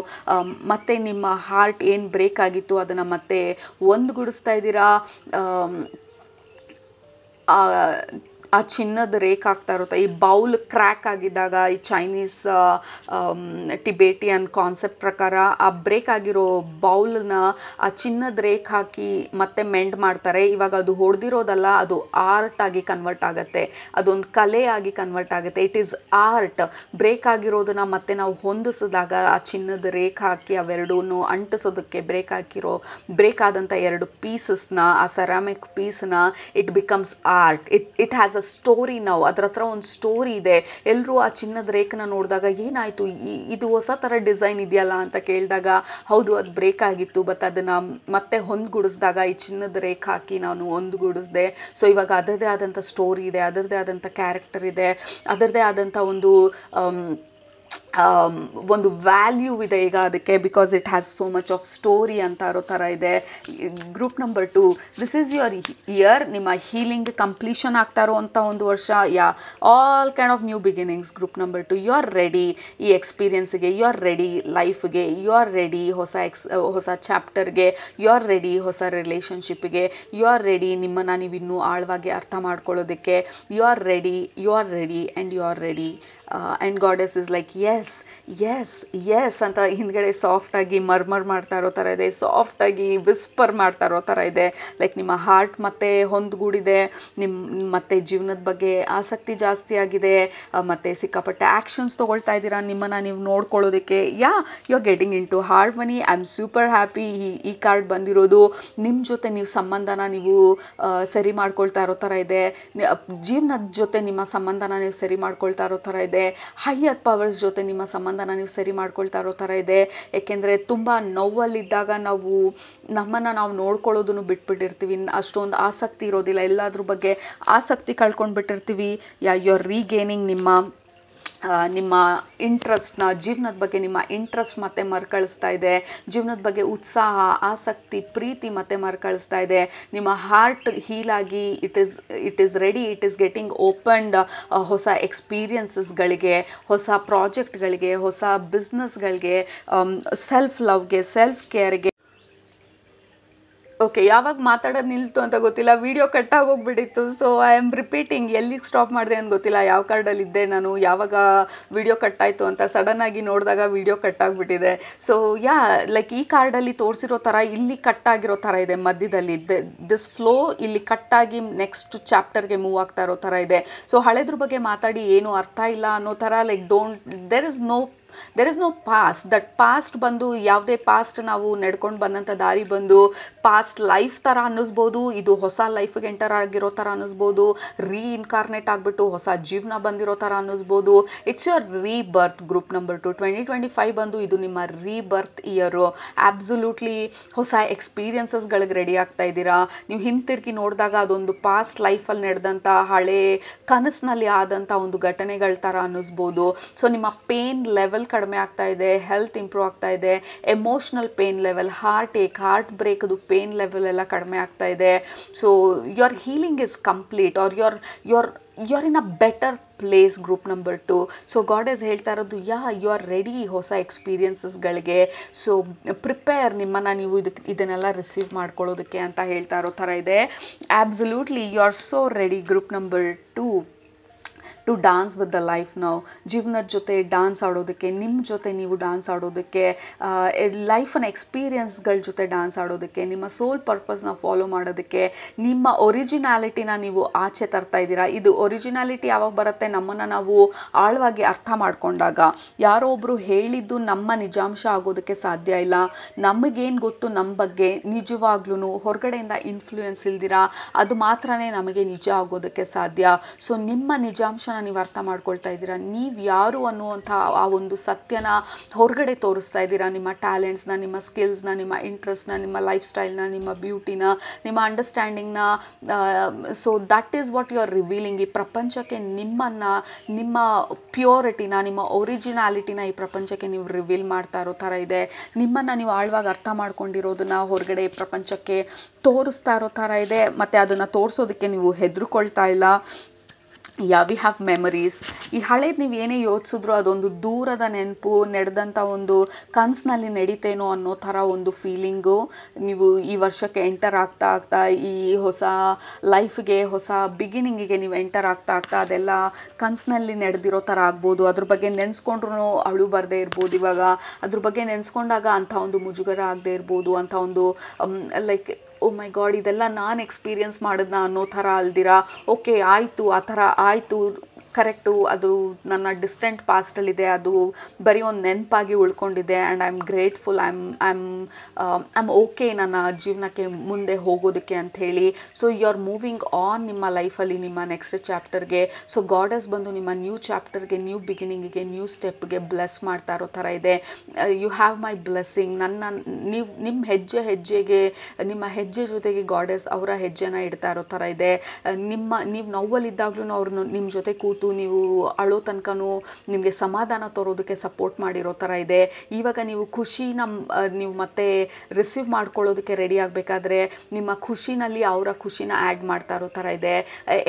ಮತ್ತೆ ನಿಮ್ಮ ಹಾರ್ಟ್ ಏನು ಬ್ರೇಕ್ ಆಗಿತ್ತು ಅದನ್ನು ಮತ್ತೆ ಒಂದುಗೂಡಿಸ್ತಾ ಇದ್ದೀರಾ. ಆ ಚಿನ್ನದ ರೇಖೆ ಆಗ್ತಾ ಇರುತ್ತೆ. ಈ ಬೌಲ್ ಕ್ರ್ಯಾಕ್ ಆಗಿದ್ದಾಗ, ಈ ಚೈನೀಸ್ ಟಿಬೇಟಿಯನ್ ಕಾನ್ಸೆಪ್ಟ್ ಪ್ರಕಾರ ಆ ಬ್ರೇಕ್ ಆಗಿರೋ ಬೌಲನ್ನ ಆ ಚಿನ್ನದ ರೇಖೆ ಹಾಕಿ ಮತ್ತೆ ಮೆಂಡ್ ಮಾಡ್ತಾರೆ. ಇವಾಗ ಅದು ಹೊಡೆದಿರೋದಲ್ಲ, ಅದು ಆರ್ಟ್ ಆಗಿ ಕನ್ವರ್ಟ್ ಆಗುತ್ತೆ, ಅದೊಂದು ಕಲೆಯಾಗಿ ಕನ್ವರ್ಟ್ ಆಗುತ್ತೆ. It is art. ಬ್ರೇಕ್ ಆಗಿರೋದನ್ನ ಮತ್ತೆ ನಾವು ಹೊಂದಿಸಿದಾಗ ಆ ಚಿನ್ನದ ರೇಖೆ ಹಾಕಿ ಅವೆರಡೂ ಅಂಟಿಸೋದಕ್ಕೆ ಬ್ರೇಕ್ ಆದಂಥ 2 ಪೀಸಸ್ನ, ಆ ಸೆರಾಮಿಕ್ ಪೀಸ್ನ, it becomes art. It has story. ನಾವು ಅದರ ಹತ್ರ ಒಂದು ಸ್ಟೋರಿ ಇದೆ. ಎಲ್ಲರೂ ಆ ಚಿನ್ನದ ರೇಖೆನ ನೋಡಿದಾಗ ಏನಾಯಿತು, ಇದು ಹೊಸ ಥರ ಡಿಸೈನ್ ಇದೆಯಲ್ಲ ಅಂತ ಕೇಳಿದಾಗ, ಹೌದು ಅದು ಬ್ರೇಕ್ ಆಗಿತ್ತು, ಬಟ್ ಅದನ್ನು ಮತ್ತೆ ಹೊಂದ್ಗೂಡಿಸಿದಾಗ ಈ ಚಿನ್ನದ ರೇಖೆ ಹಾಕಿ ನಾನು ಹೊಂದ್ಗೂಡಿಸ್ದೆ. ಸೊ ಇವಾಗ ಅದರದೇ ಆದಂಥ ಸ್ಟೋರಿ ಇದೆ, ಅದರದೇ ಆದಂಥ ಕ್ಯಾರೆಕ್ಟರ್ ಇದೆ, ಅದರದೇ ಆದಂಥ ಒಂದು ವ್ಯಾಲ್ಯೂ ಇದೆ ಈಗ ಅದಕ್ಕೆ, because it has so much of story ಅಂತ ಇರೋ ಥರ ಇದೆ. Group number 2 this is your year. ನಿಮ್ಮ ಹೀಲಿಂಗ್ ಕಂಪ್ಲೀಷನ್ ಆಗ್ತಾ ಇರೋವಂಥ ಒಂದು ವರ್ಷ. All kind of new beginnings. Group number 2 you are ready ಈ ಎಕ್ಸ್ಪೀರಿಯನ್ಸ್ಗೆ, ಯು ಆರ್ ರೆಡಿ ಲೈಫ್ಗೆ, ಯು ಆರ್ ರೆಡಿ ಹೊಸ ಚಾಪ್ಟರ್ಗೆ, ಯು ಆರ್ ರೆಡಿ ಹೊಸ ರಿಲೇಷನ್ಶಿಪ್ಗೆ, ಯು ಆರ್ ರೆಡಿ ನಿಮ್ಮನ್ನು ನೀವು ಇನ್ನೂ ಆಳವಾಗಿ ಅರ್ಥ ಮಾಡ್ಕೊಳ್ಳೋದಕ್ಕೆ, you are ready and you are ready. And goddess is like yes, yes yes yes ಅಂತ ಹಿಂದ್ಗಡೆ ಸಾಫ್ಟಾಗಿ ಮರ್ಮರ್ ಮಾಡ್ತಾ ಇರೋ ಥರ ಇದೆ, ಸಾಫ್ಟಾಗಿ ವಿಸ್ಪರ್ ಮಾಡ್ತಾ ಇರೋ ಥರ ಇದೆ. ಲೈಕ್ ನಿಮ್ಮ ಹಾರ್ಟ್ ಮತ್ತೆ ಹೊಂದ್ಗೂಡಿದೆ, ಮತ್ತೆ ಜೀವನದ ಬಗ್ಗೆ ಆಸಕ್ತಿ ಜಾಸ್ತಿ ಆಗಿದೆ, ಮತ್ತು ಸಿಕ್ಕಾಪಟ್ಟೆ ಆ್ಯಕ್ಷನ್ಸ್ ತೊಗೊಳ್ತಾ ಇದ್ದೀರಾ ನಿಮ್ಮನ್ನು ನೀವು ನೋಡ್ಕೊಳ್ಳೋದಕ್ಕೆ. You are getting into hard money. I am super happy. ಈ ಕಾರ್ಡ್ ಬಂದಿರೋದು ನಿಮ್ಮ ಜೊತೆ ನೀವು ಸಂಬಂಧನ ನೀವು ಸರಿ ಮಾಡ್ಕೊಳ್ತಾ ಇರೋ ಥರ ಇದೆ, ಜೀವನದ ಜೊತೆ ನಿಮ್ಮ ಸಂಬಂಧನ ನೀವು ಸರಿ ಮಾಡ್ಕೊಳ್ತಾ ಇರೋ ಥರ ಇದೆ, ಹೈಯರ್ ಪವರ್ಸ್ ಜೊತೆ ನಿಮ್ಮ ಸಂಬಂಧನ ನೀವು ಸರಿ ಮಾಡ್ಕೊಳ್ತಾ ಇರೋ ಥರ ಇದೆ. ಏಕೆಂದರೆ ತುಂಬ ನೋವಲ್ಲಿದ್ದಾಗ ನಮ್ಮನ್ನು ನಾವು ನೋಡ್ಕೊಳ್ಳೋದನ್ನು ಬಿಟ್ಬಿಟ್ಟಿರ್ತೀವಿ, ಅಷ್ಟೊಂದು ಆಸಕ್ತಿ ಇರೋದಿಲ್ಲ, ಎಲ್ಲದ್ರ ಬಗ್ಗೆ ಆಸಕ್ತಿ ಕಳ್ಕೊಂಡು ಬಿಟ್ಟಿರ್ತೀವಿ. ಯು ಆರ್ ರೀಗೇನಿಂಗ್ ನಿಮ್ಮ ಇಂಟ್ರೆಸ್ಟ್ನ, ಜೀವನದ ಬಗ್ಗೆ ನಿಮ್ಮ ಇಂಟ್ರೆಸ್ಟ್ ಮತ್ತೆ ಮರುಕಳಿಸ್ತಾ ಇದೆ, ಜೀವನದ ಬಗ್ಗೆ ಉತ್ಸಾಹ, ಆಸಕ್ತಿ, ಪ್ರೀತಿ ಮತ್ತೆ ಮರುಕಳಿಸ್ತಾ ಇದೆ. ನಿಮ್ಮ ಹಾರ್ಟ್ ಹೀಲಾಗಿ it is ready, it is getting opened ಹೊಸ ಎಕ್ಸ್ಪೀರಿಯನ್ಸಸ್ಗಳಿಗೆ, ಹೊಸ ಪ್ರಾಜೆಕ್ಟ್ಗಳಿಗೆ, ಹೊಸ ಬಿಸ್ನೆಸ್ಗಳಿಗೆ, ಸೆಲ್ಫ್ ಲವ್ಗೆ, ಸೆಲ್ಫ್ ಕೇರ್ಗೆ. ಓಕೆ, ಯಾವಾಗ ಮಾತಾಡೋದು ನಿಲ್ತು ಅಂತ ಗೊತ್ತಿಲ್ಲ, ವಿಡಿಯೋ ಕಟ್ಟಾಗೋಗ್ಬಿಟ್ಟಿತ್ತು. ಸೊ ಐ ಆಮ್ ರಿಪೀಟಿಂಗ್, ಎಲ್ಲಿಗೆ ಸ್ಟಾಪ್ ಮಾಡಿದೆ ಅಂತ ಗೊತ್ತಿಲ್ಲ, ಯಾವ ಕಾರ್ಡಲ್ಲಿದ್ದೆ ನಾನು, ಯಾವಾಗ ವಿಡಿಯೋ ಕಟ್ಟಾಯಿತು ಅಂತ ಸಡನ್ನಾಗಿ ನೋಡಿದಾಗ ವಿಡಿಯೋ ಕಟ್ಟಾಗ್ಬಿಟ್ಟಿದೆ. ಸೊ ಲೈಕ್ ಈ ಕಾರ್ಡಲ್ಲಿ ತೋರಿಸಿರೋ ಥರ ಇಲ್ಲಿ ಕಟ್ಟಾಗಿರೋ ಥರ ಇದೆ ಮಧ್ಯದಲ್ಲಿ. ದಿಸ್ ಫ್ಲೋ ಇಲ್ಲಿ ಕಟ್ಟಾಗಿ ನೆಕ್ಸ್ಟ್ ಚಾಪ್ಟರ್ಗೆ ಮೂವ್ ಆಗ್ತಾ ಇರೋ ಥರ ಇದೆ. ಸೊ ಹಳೆದ್ರ ಬಗ್ಗೆ ಮಾತಾಡಿ ಏನೂ ಅರ್ಥ ಇಲ್ಲ ಅನ್ನೋ ಥರ, like there is no past. That past ಬಂದು ಯಾವುದೇ ಪಾಸ್ಟ್ ನಾವು ನಡ್ಕೊಂಡು ಬಂದಂಥ ದಾರಿ ಬಂದು ಪಾಸ್ಟ್ ಲೈಫ್ ಥರ ಅನ್ನಿಸ್ಬೋದು, ಇದು ಹೊಸ ಲೈಫಿಗೆ ಎಂಟರ್ ಆಗಿರೋ ಥರ ಅನ್ನಿಸ್ಬೋದು, ರೀಇನ್ಕಾರ್ನೇಟ್ ಆಗಿಬಿಟ್ಟು ಹೊಸ ಜೀವನ ಬಂದಿರೋ ಥರ ಅನ್ನಿಸ್ಬೋದು. It's your rebirth. Group number 2 2025 ಬಂದು ಇದು ನಿಮ್ಮ ರೀಬರ್ತ್ ಇಯರು. ಆಬ್ಸಲ್ಯೂಟ್ಲಿ ಹೊಸ ಎಕ್ಸ್ಪೀರಿಯನ್ಸಸ್ಗಳಿಗೆ ರೆಡಿ ಆಗ್ತಾ ಇದ್ದೀರಾ. ನೀವು ಹಿಂತಿರುಗಿ ನೋಡಿದಾಗ ಅದೊಂದು ಪಾಸ್ಟ್ ಲೈಫಲ್ಲಿ ನಡೆದಂಥ ಹಳೆ ಕನಸಿನಲ್ಲಿ ಆದಂಥ ಒಂದು ಘಟನೆಗಳ ಥರ ಅನ್ನಿಸ್ಬೋದು. ಸೊ ನಿಮ್ಮ ಪೇನ್ ಲೆವೆಲ್ ಕಡಿಮೆ ಆಗ್ತಾ ಇದೆ, ಹೆಲ್ತ್ ಇಂಪ್ರೂವ್ ಆಗ್ತಾ ಇದೆ, ಎಮೋಷ್ನಲ್ ಪೇನ್ ಲೆವೆಲ್, ಹಾರ್ಟ್ ಬ್ರೇಕ್ದು ಪೇನ್ ಲೆವೆಲ್ ಎಲ್ಲ ಕಡಿಮೆ ಆಗ್ತಾ ಇದೆ. So your healing is complete, are you are in a better place. Group number 2. So goddess ಹೇಳ್ತಾ ಇರೋದು ಯು ಆರ್ ರೆಡಿ ಹೊಸ ಎಕ್ಸ್ಪೀರಿಯನ್ಸಸ್ಗಳಿಗೆ. ಸೊ ಪ್ರಿಪೇರ್, ನಿಮ್ಮನ್ನು ನೀವು ಇದನ್ನೆಲ್ಲ ರಿಸೀವ್ ಮಾಡ್ಕೊಳ್ಳೋದಕ್ಕೆ ಅಂತ ಹೇಳ್ತಾ ಇರೋ ಥರ ಇದೆ. Absolutely you are so ready. Group number 2 to dance with the life now. ಜೀವನದ ಜೊತೆ ಡಾನ್ಸ್ ಆಡೋದಕ್ಕೆ, ನಿಮ್ಮ ಜೊತೆ ನೀವು ಡಾನ್ಸ್ ಆಡೋದಕ್ಕೆ, ಲೈಫನ್ನ ಎಕ್ಸ್ಪೀರಿಯನ್ಸ್ಗಳ ಜೊತೆ ಡಾನ್ಸ್ ಆಡೋದಕ್ಕೆ, ನಿಮ್ಮ ಸೋಲ್ ಪರ್ಪಸ್ನ ಫಾಲೋ ಮಾಡೋದಕ್ಕೆ, ನಿಮ್ಮ ಒರಿಜಿನಾಲಿಟಿನ ನೀವು ಆಚೆ ತರ್ತಾ ಇದ್ದೀರಾ. ಇದು ಒರಿಜಿನಾಲಿಟಿ ಯಾವಾಗ ಬರುತ್ತೆ, ನಮ್ಮನ್ನು ನಾವು ಆಳವಾಗಿ ಅರ್ಥ ಮಾಡ್ಕೊಂಡಾಗ. ಯಾರೋ ಒಬ್ಬರು ಹೇಳಿದ್ದು ನಮ್ಮ ನಿಜಾಂಶ ಆಗೋದಕ್ಕೆ ಸಾಧ್ಯ ಇಲ್ಲ. ನಮಗೇನು ಗೊತ್ತು ನಮ್ಮ ಬಗ್ಗೆ ನಿಜವಾಗ್ಲೂ ಹೊರಗಡೆಯಿಂದ ಇನ್ಫ್ಲೂಯೆನ್ಸ್ ಇಲ್ದಿರಾ ಅದು ಮಾತ್ರನೇ ನಮಗೆ ನಿಜ ಆಗೋದಕ್ಕೆ ಸಾಧ್ಯ. ಸೊ ನಿಮ್ಮ ನಿಜಾಂಶನ ನೀವು ಅರ್ಥ ಮಾಡ್ಕೊಳ್ತಾ ಇದ್ದೀರಾ, ನೀವು ಯಾರು ಅನ್ನುವಂಥ ಆ ಒಂದು ಸತ್ಯನ ಹೊರಗಡೆ ತೋರಿಸ್ತಾ ಇದ್ದೀರಾ. ನಿಮ್ಮ ಟ್ಯಾಲೆಂಟ್ಸ್ನ, ನಿಮ್ಮ ಸ್ಕಿಲ್ಸ್ನ, ನಿಮ್ಮ ಇಂಟ್ರೆಸ್ಟ್ನ, ನಿಮ್ಮ ಲೈಫ್ ಸ್ಟೈಲ್ನ, ನಿಮ್ಮ ಬ್ಯೂಟಿನ, ನಿಮ್ಮ ಅಂಡರ್ಸ್ಟ್ಯಾಂಡಿಂಗ್ನ. So that is what you are revealing. ಈ ಪ್ರಪಂಚಕ್ಕೆ ನಿಮ್ಮನ್ನು, ನಿಮ್ಮ ಪ್ಯೂರಿಟಿನ, ನಿಮ್ಮ ಒರಿಜಿನಾಲಿಟಿನ ಈ ಪ್ರಪಂಚಕ್ಕೆ ನೀವು ರಿವೀಲ್ ಮಾಡ್ತಾ ಇರೋ ಥರ ಇದೆ. ನಿಮ್ಮನ್ನು ನೀವು ಆಳವಾಗಿ ಅರ್ಥ ಮಾಡ್ಕೊಂಡಿರೋದನ್ನ ಹೊರಗಡೆ ಪ್ರಪಂಚಕ್ಕೆ ತೋರಿಸ್ತಾ ಇರೋ ಥರ ಇದೆ. ಮತ್ತು ಅದನ್ನು ತೋರಿಸೋದಕ್ಕೆ ನೀವು ಹೆದರ್ಕೊಳ್ತಾ ಇಲ್ಲ. We have memories. ಈ ಹಳೇದು ನೀವು ಏನೇ ಯೋಚಿಸಿದ್ರು ಅದೊಂದು ದೂರದ ನೆನಪು, ನಡೆದಂಥ ಒಂದು ಕನಸಿನಲ್ಲಿ ನಡೀತೇನೋ ಅನ್ನೋ ಥರ ಒಂದು ಫೀಲಿಂಗು. ನೀವು ಈ ವರ್ಷಕ್ಕೆ ಎಂಟರ್ ಆಗ್ತಾ ಈ ಹೊಸ ಲೈಫ್ಗೆ, ಹೊಸ ಬಿಗಿನಿಂಗಿಗೆ ನೀವು ಎಂಟರ್ ಆಗ್ತಾ ಅದೆಲ್ಲ ಕನಸಿನಲ್ಲಿ ನಡೆದಿರೋ ಥರ ಆಗ್ಬೋದು. ಅದ್ರ ಬಗ್ಗೆ ನೆನೆಸ್ಕೊಂಡ್ರೂ ಅಳು ಬರದೇ ಇರ್ಬೋದು. ಇವಾಗ ಅದ್ರ ಬಗ್ಗೆ ನೆನೆಸ್ಕೊಂಡಾಗ ಅಂಥ ಒಂದು ಮುಜುಗರ ಆಗದೆ ಇರ್ಬೋದು, ಅಂಥ ಒಂದು ಲೈಕ್ ಓ ಮೈ ಗಾಡ್ ಇದೆಲ್ಲ ನಾನು ಎಕ್ಸ್ಪೀರಿಯನ್ಸ್ ಮಾಡಿದ್ನ ಅನ್ನೋ ಥರ ಅಲ್ದಿರಾ, ಓಕೆ ಆಯಿತು ಆ ಥರ ಆಯಿತು, ಕರೆಕ್ಟು, ಅದು ನನ್ನ ಡಿಸ್ಟೆಂಟ್ ಪಾಸ್ಟಲ್ಲಿದೆ, ಅದು ಬರೀ ಒಂದು ನೆನಪಾಗಿ ಉಳ್ಕೊಂಡಿದೆ. And I am grateful, I am okay ನನ್ನ ಜೀವನಕ್ಕೆ ಮುಂದೆ ಹೋಗೋದಕ್ಕೆ ಅಂಥೇಳಿ. So you are moving on ನಿಮ್ಮ ಲೈಫಲ್ಲಿ, ನಿಮ್ಮ ನೆಕ್ಸ್ಟ್ ಚಾಪ್ಟರ್ಗೆ. ಸೊ ಗಾಡೆಸ್ ಬಂದು ನಿಮ್ಮ ನ್ಯೂ ಚಾಪ್ಟರ್ಗೆ, ನ್ಯೂ ಬಿಗಿನಿಂಗಿಗೆ, ನ್ಯೂ ಸ್ಟೆಪ್ಗೆ ಬ್ಲೆಸ್ ಮಾಡ್ತಾ ಇರೋ ಥರ ಇದೆ. You have my blessing. ನಿಮ್ಮ ಹೆಜ್ಜೆಗೆ, ನಿಮ್ಮ ಹೆಜ್ಜೆ ಜೊತೆಗೆ ಗಾಡೆಸ್ ಅವರ ಹೆಜ್ಜೆನ ಇಡ್ತಾ ಇರೋ ಥರ ಇದೆ. ನೀವು ನೋವಲ್ಲಿದ್ದಾಗ್ಲೂ ಅವ್ರನ್ನ ನಿಮ್ಮ ಜೊತೆ ಕೂತು ನೀವು ಅಳೋ ತನಕನೂ ನಿಮಗೆ ಸಮಾಧಾನ ತರೋದಕ್ಕೆ ಸಪೋರ್ಟ್ ಮಾಡಿರೋ ಥರ ಇದೆ. ಇವಾಗ ನೀವು ಖುಷಿನ ನೀವು ಮತ್ತೆ ರಿಸೀವ್ ಮಾಡ್ಕೊಳ್ಳೋದಕ್ಕೆ ರೆಡಿ ಆಗಬೇಕಾದ್ರೆ ನಿಮ್ಮ ಖುಷಿನಲ್ಲಿ ಅವರ ಖುಷಿನ ಆ್ಯಡ್ ಮಾಡ್ತಾ ಇರೋ ಥರ ಇದೆ.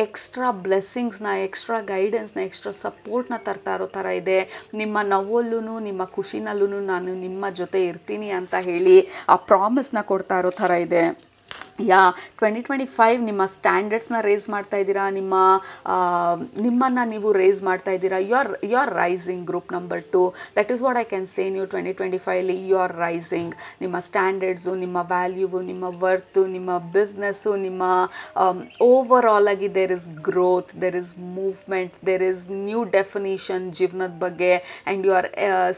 ಎಕ್ಸ್ಟ್ರಾ ಬ್ಲೆಸ್ಸಿಂಗ್ಸ್ನ, ಎಕ್ಸ್ಟ್ರಾ ಗೈಡೆನ್ಸ್ನ, ಎಕ್ಸ್ಟ್ರಾ ಸಪೋರ್ಟ್ನ ತರ್ತಾ ಇರೋ ಥರ ಇದೆ. ನಿಮ್ಮ ನೋವಲ್ಲೂ ನಿಮ್ಮ ಖುಷಿನಲ್ಲೂ ನಾನು ನಿಮ್ಮ ಜೊತೆ ಇರ್ತೀನಿ ಅಂತ ಹೇಳಿ ಆ ಪ್ರಾಮಿಸ್ನ ಕೊಡ್ತಾ ಇರೋ ಥರ ಇದೆ. ಯಾ 2025 ನಿಮ್ಮ ಸ್ಟ್ಯಾಂಡರ್ಡ್ಸ್ನ ರೇಸ್ ಮಾಡ್ತಾ ಇದ್ದೀರಾ, ನಿಮ್ಮನ್ನು ನೀವು ರೇಸ್ ಮಾಡ್ತಾ ಇದ್ದೀರಾ. You are rising group number 2. That is what I can say. ನೀವು 2025 ಯು ಆರ್ ರೈಸಿಂಗ್. ನಿಮ್ಮ ಸ್ಟ್ಯಾಂಡರ್ಡ್ಸು, ನಿಮ್ಮ ವ್ಯಾಲ್ಯೂವು, ನಿಮ್ಮ ವರ್ತು, ನಿಮ್ಮ ಬಿಸ್ನೆಸ್ಸು, ನಿಮ್ಮ ಓವರ್ ಆಲ್ ಆಗಿ there is growth, there is movement, there is new definition ಜೀವನದ ಬಗ್ಗೆ. And you are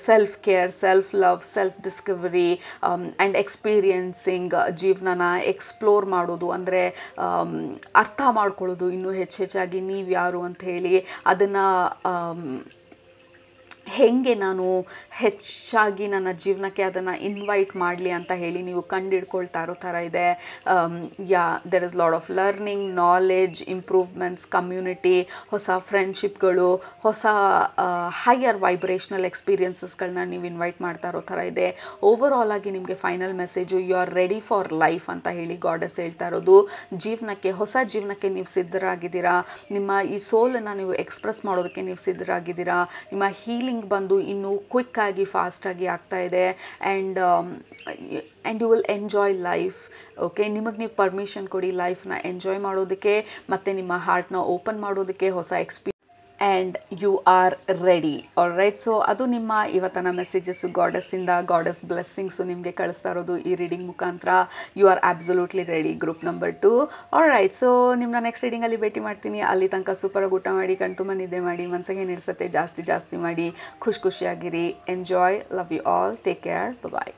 self care, self love, self discovery and experiencing ಜೀವನನ ಎಕ್ಸ್ಪ್ಲೋರ್ ಮಾಡೋದು, ಅಂದರೆ ಅರ್ಥ ಮಾಡ್ಕೊಳ್ಳೋದು ಇನ್ನೂ ಹೆಚ್ಚಾಗಿ ನೀವು ಯಾರು ಅಂತ ಹೇಳಿ, ಅದನ್ನು ಹೇಗೆ ನಾನು ಹೆಚ್ಚಾಗಿ ನನ್ನ ಜೀವನಕ್ಕೆ ಅದನ್ನು ಇನ್ವೈಟ್ ಮಾಡಲಿ ಅಂತ ಹೇಳಿ ನೀವು ಕಂಡಿಡ್ಕೊಳ್ತಾ ಇರೋ ಥರ ಇದೆ. There is lot of learning, knowledge, improvements, community, ಹೊಸ ಫ್ರೆಂಡ್ಶಿಪ್ಗಳು, ಹೊಸ ಹೈಯರ್ ವೈಬ್ರೇಷನಲ್ ಎಕ್ಸ್ಪೀರಿಯನ್ಸಸ್ಗಳನ್ನ ನೀವು ಇನ್ವೈಟ್ ಮಾಡ್ತಾ ಇರೋ ಥರ ಇದೆ. ಓವರ್ ಆಲ್ ಆಗಿ ನಿಮಗೆ final message you are ready for life ಅಂತ ಹೇಳಿ ಗಾಡೆಸ್ ಹೇಳ್ತಾ ಇರೋದು. ಹೊಸ ಜೀವನಕ್ಕೆ ನೀವು ಸಿದ್ಧರಾಗಿದ್ದೀರಾ. ನಿಮ್ಮ ಈ ಸೋಲನ್ನು ನೀವು ಎಕ್ಸ್ಪ್ರೆಸ್ ಮಾಡೋದಕ್ಕೆ ನೀವು ಸಿದ್ಧರಾಗಿದ್ದೀರಾ. ನಿಮ್ಮ ಹೀಲಿಂಗ್ ಬಂದು ಇನ್ನೂ ಕ್ವಿಕ್ಕಾಗಿ ಫಾಸ್ಟಾಗಿ ಆಗ್ತಾ ಇದೆ. And you will enjoy life. Okay, ನಿಮಗೆ ನೀವು ಪರ್ಮಿಷನ್ ಕೊಡಿ ಲೈಫ್ನ ಎಂಜಾಯ್ ಮಾಡೋದಕ್ಕೆ ಮತ್ತು ನಿಮ್ಮ ಹಾರ್ಟ್ನ ಓಪನ್ ಮಾಡೋದಕ್ಕೆ, ಹೊಸ and you are ready. All right. So ಅದು ನಿಮ್ಮ ಇವತ್ತಿನ ಮೆಸೇಜಸ್ಸು ಗಾಡೆಸ್ಸಿಂದ. ಗಾಡೆಸ್ ಬ್ಲೆಸ್ಸಿಂಗ್ಸು ನಿಮಗೆ ಕಳಿಸ್ತಾ ಇರೋದು ಈ ರೀಡಿಂಗ್ ಮುಖಾಂತರ. You are absolutely ready, group number 2. All right. So ನಿಮ್ಮನ್ನ ನೆಕ್ಸ್ಟ್ ರೀಡಿಂಗಲ್ಲಿ ಭೇಟಿ ಮಾಡ್ತೀನಿ. ಅಲ್ಲಿ ತನಕ ಸೂಪರಾಗಿ ಊಟ ಮಾಡಿ, ಕಣ್ತುಂಬ ನಿದ್ದೆ ಮಾಡಿ, ಮನಸ್ಸಿಗೆ ನಿಡ್ಸತ್ತೆ ಜಾಸ್ತಿ ಮಾಡಿ, ಖುಷಿಯಾಗಿರಿ. Enjoy. Love you all. Take care. Bye.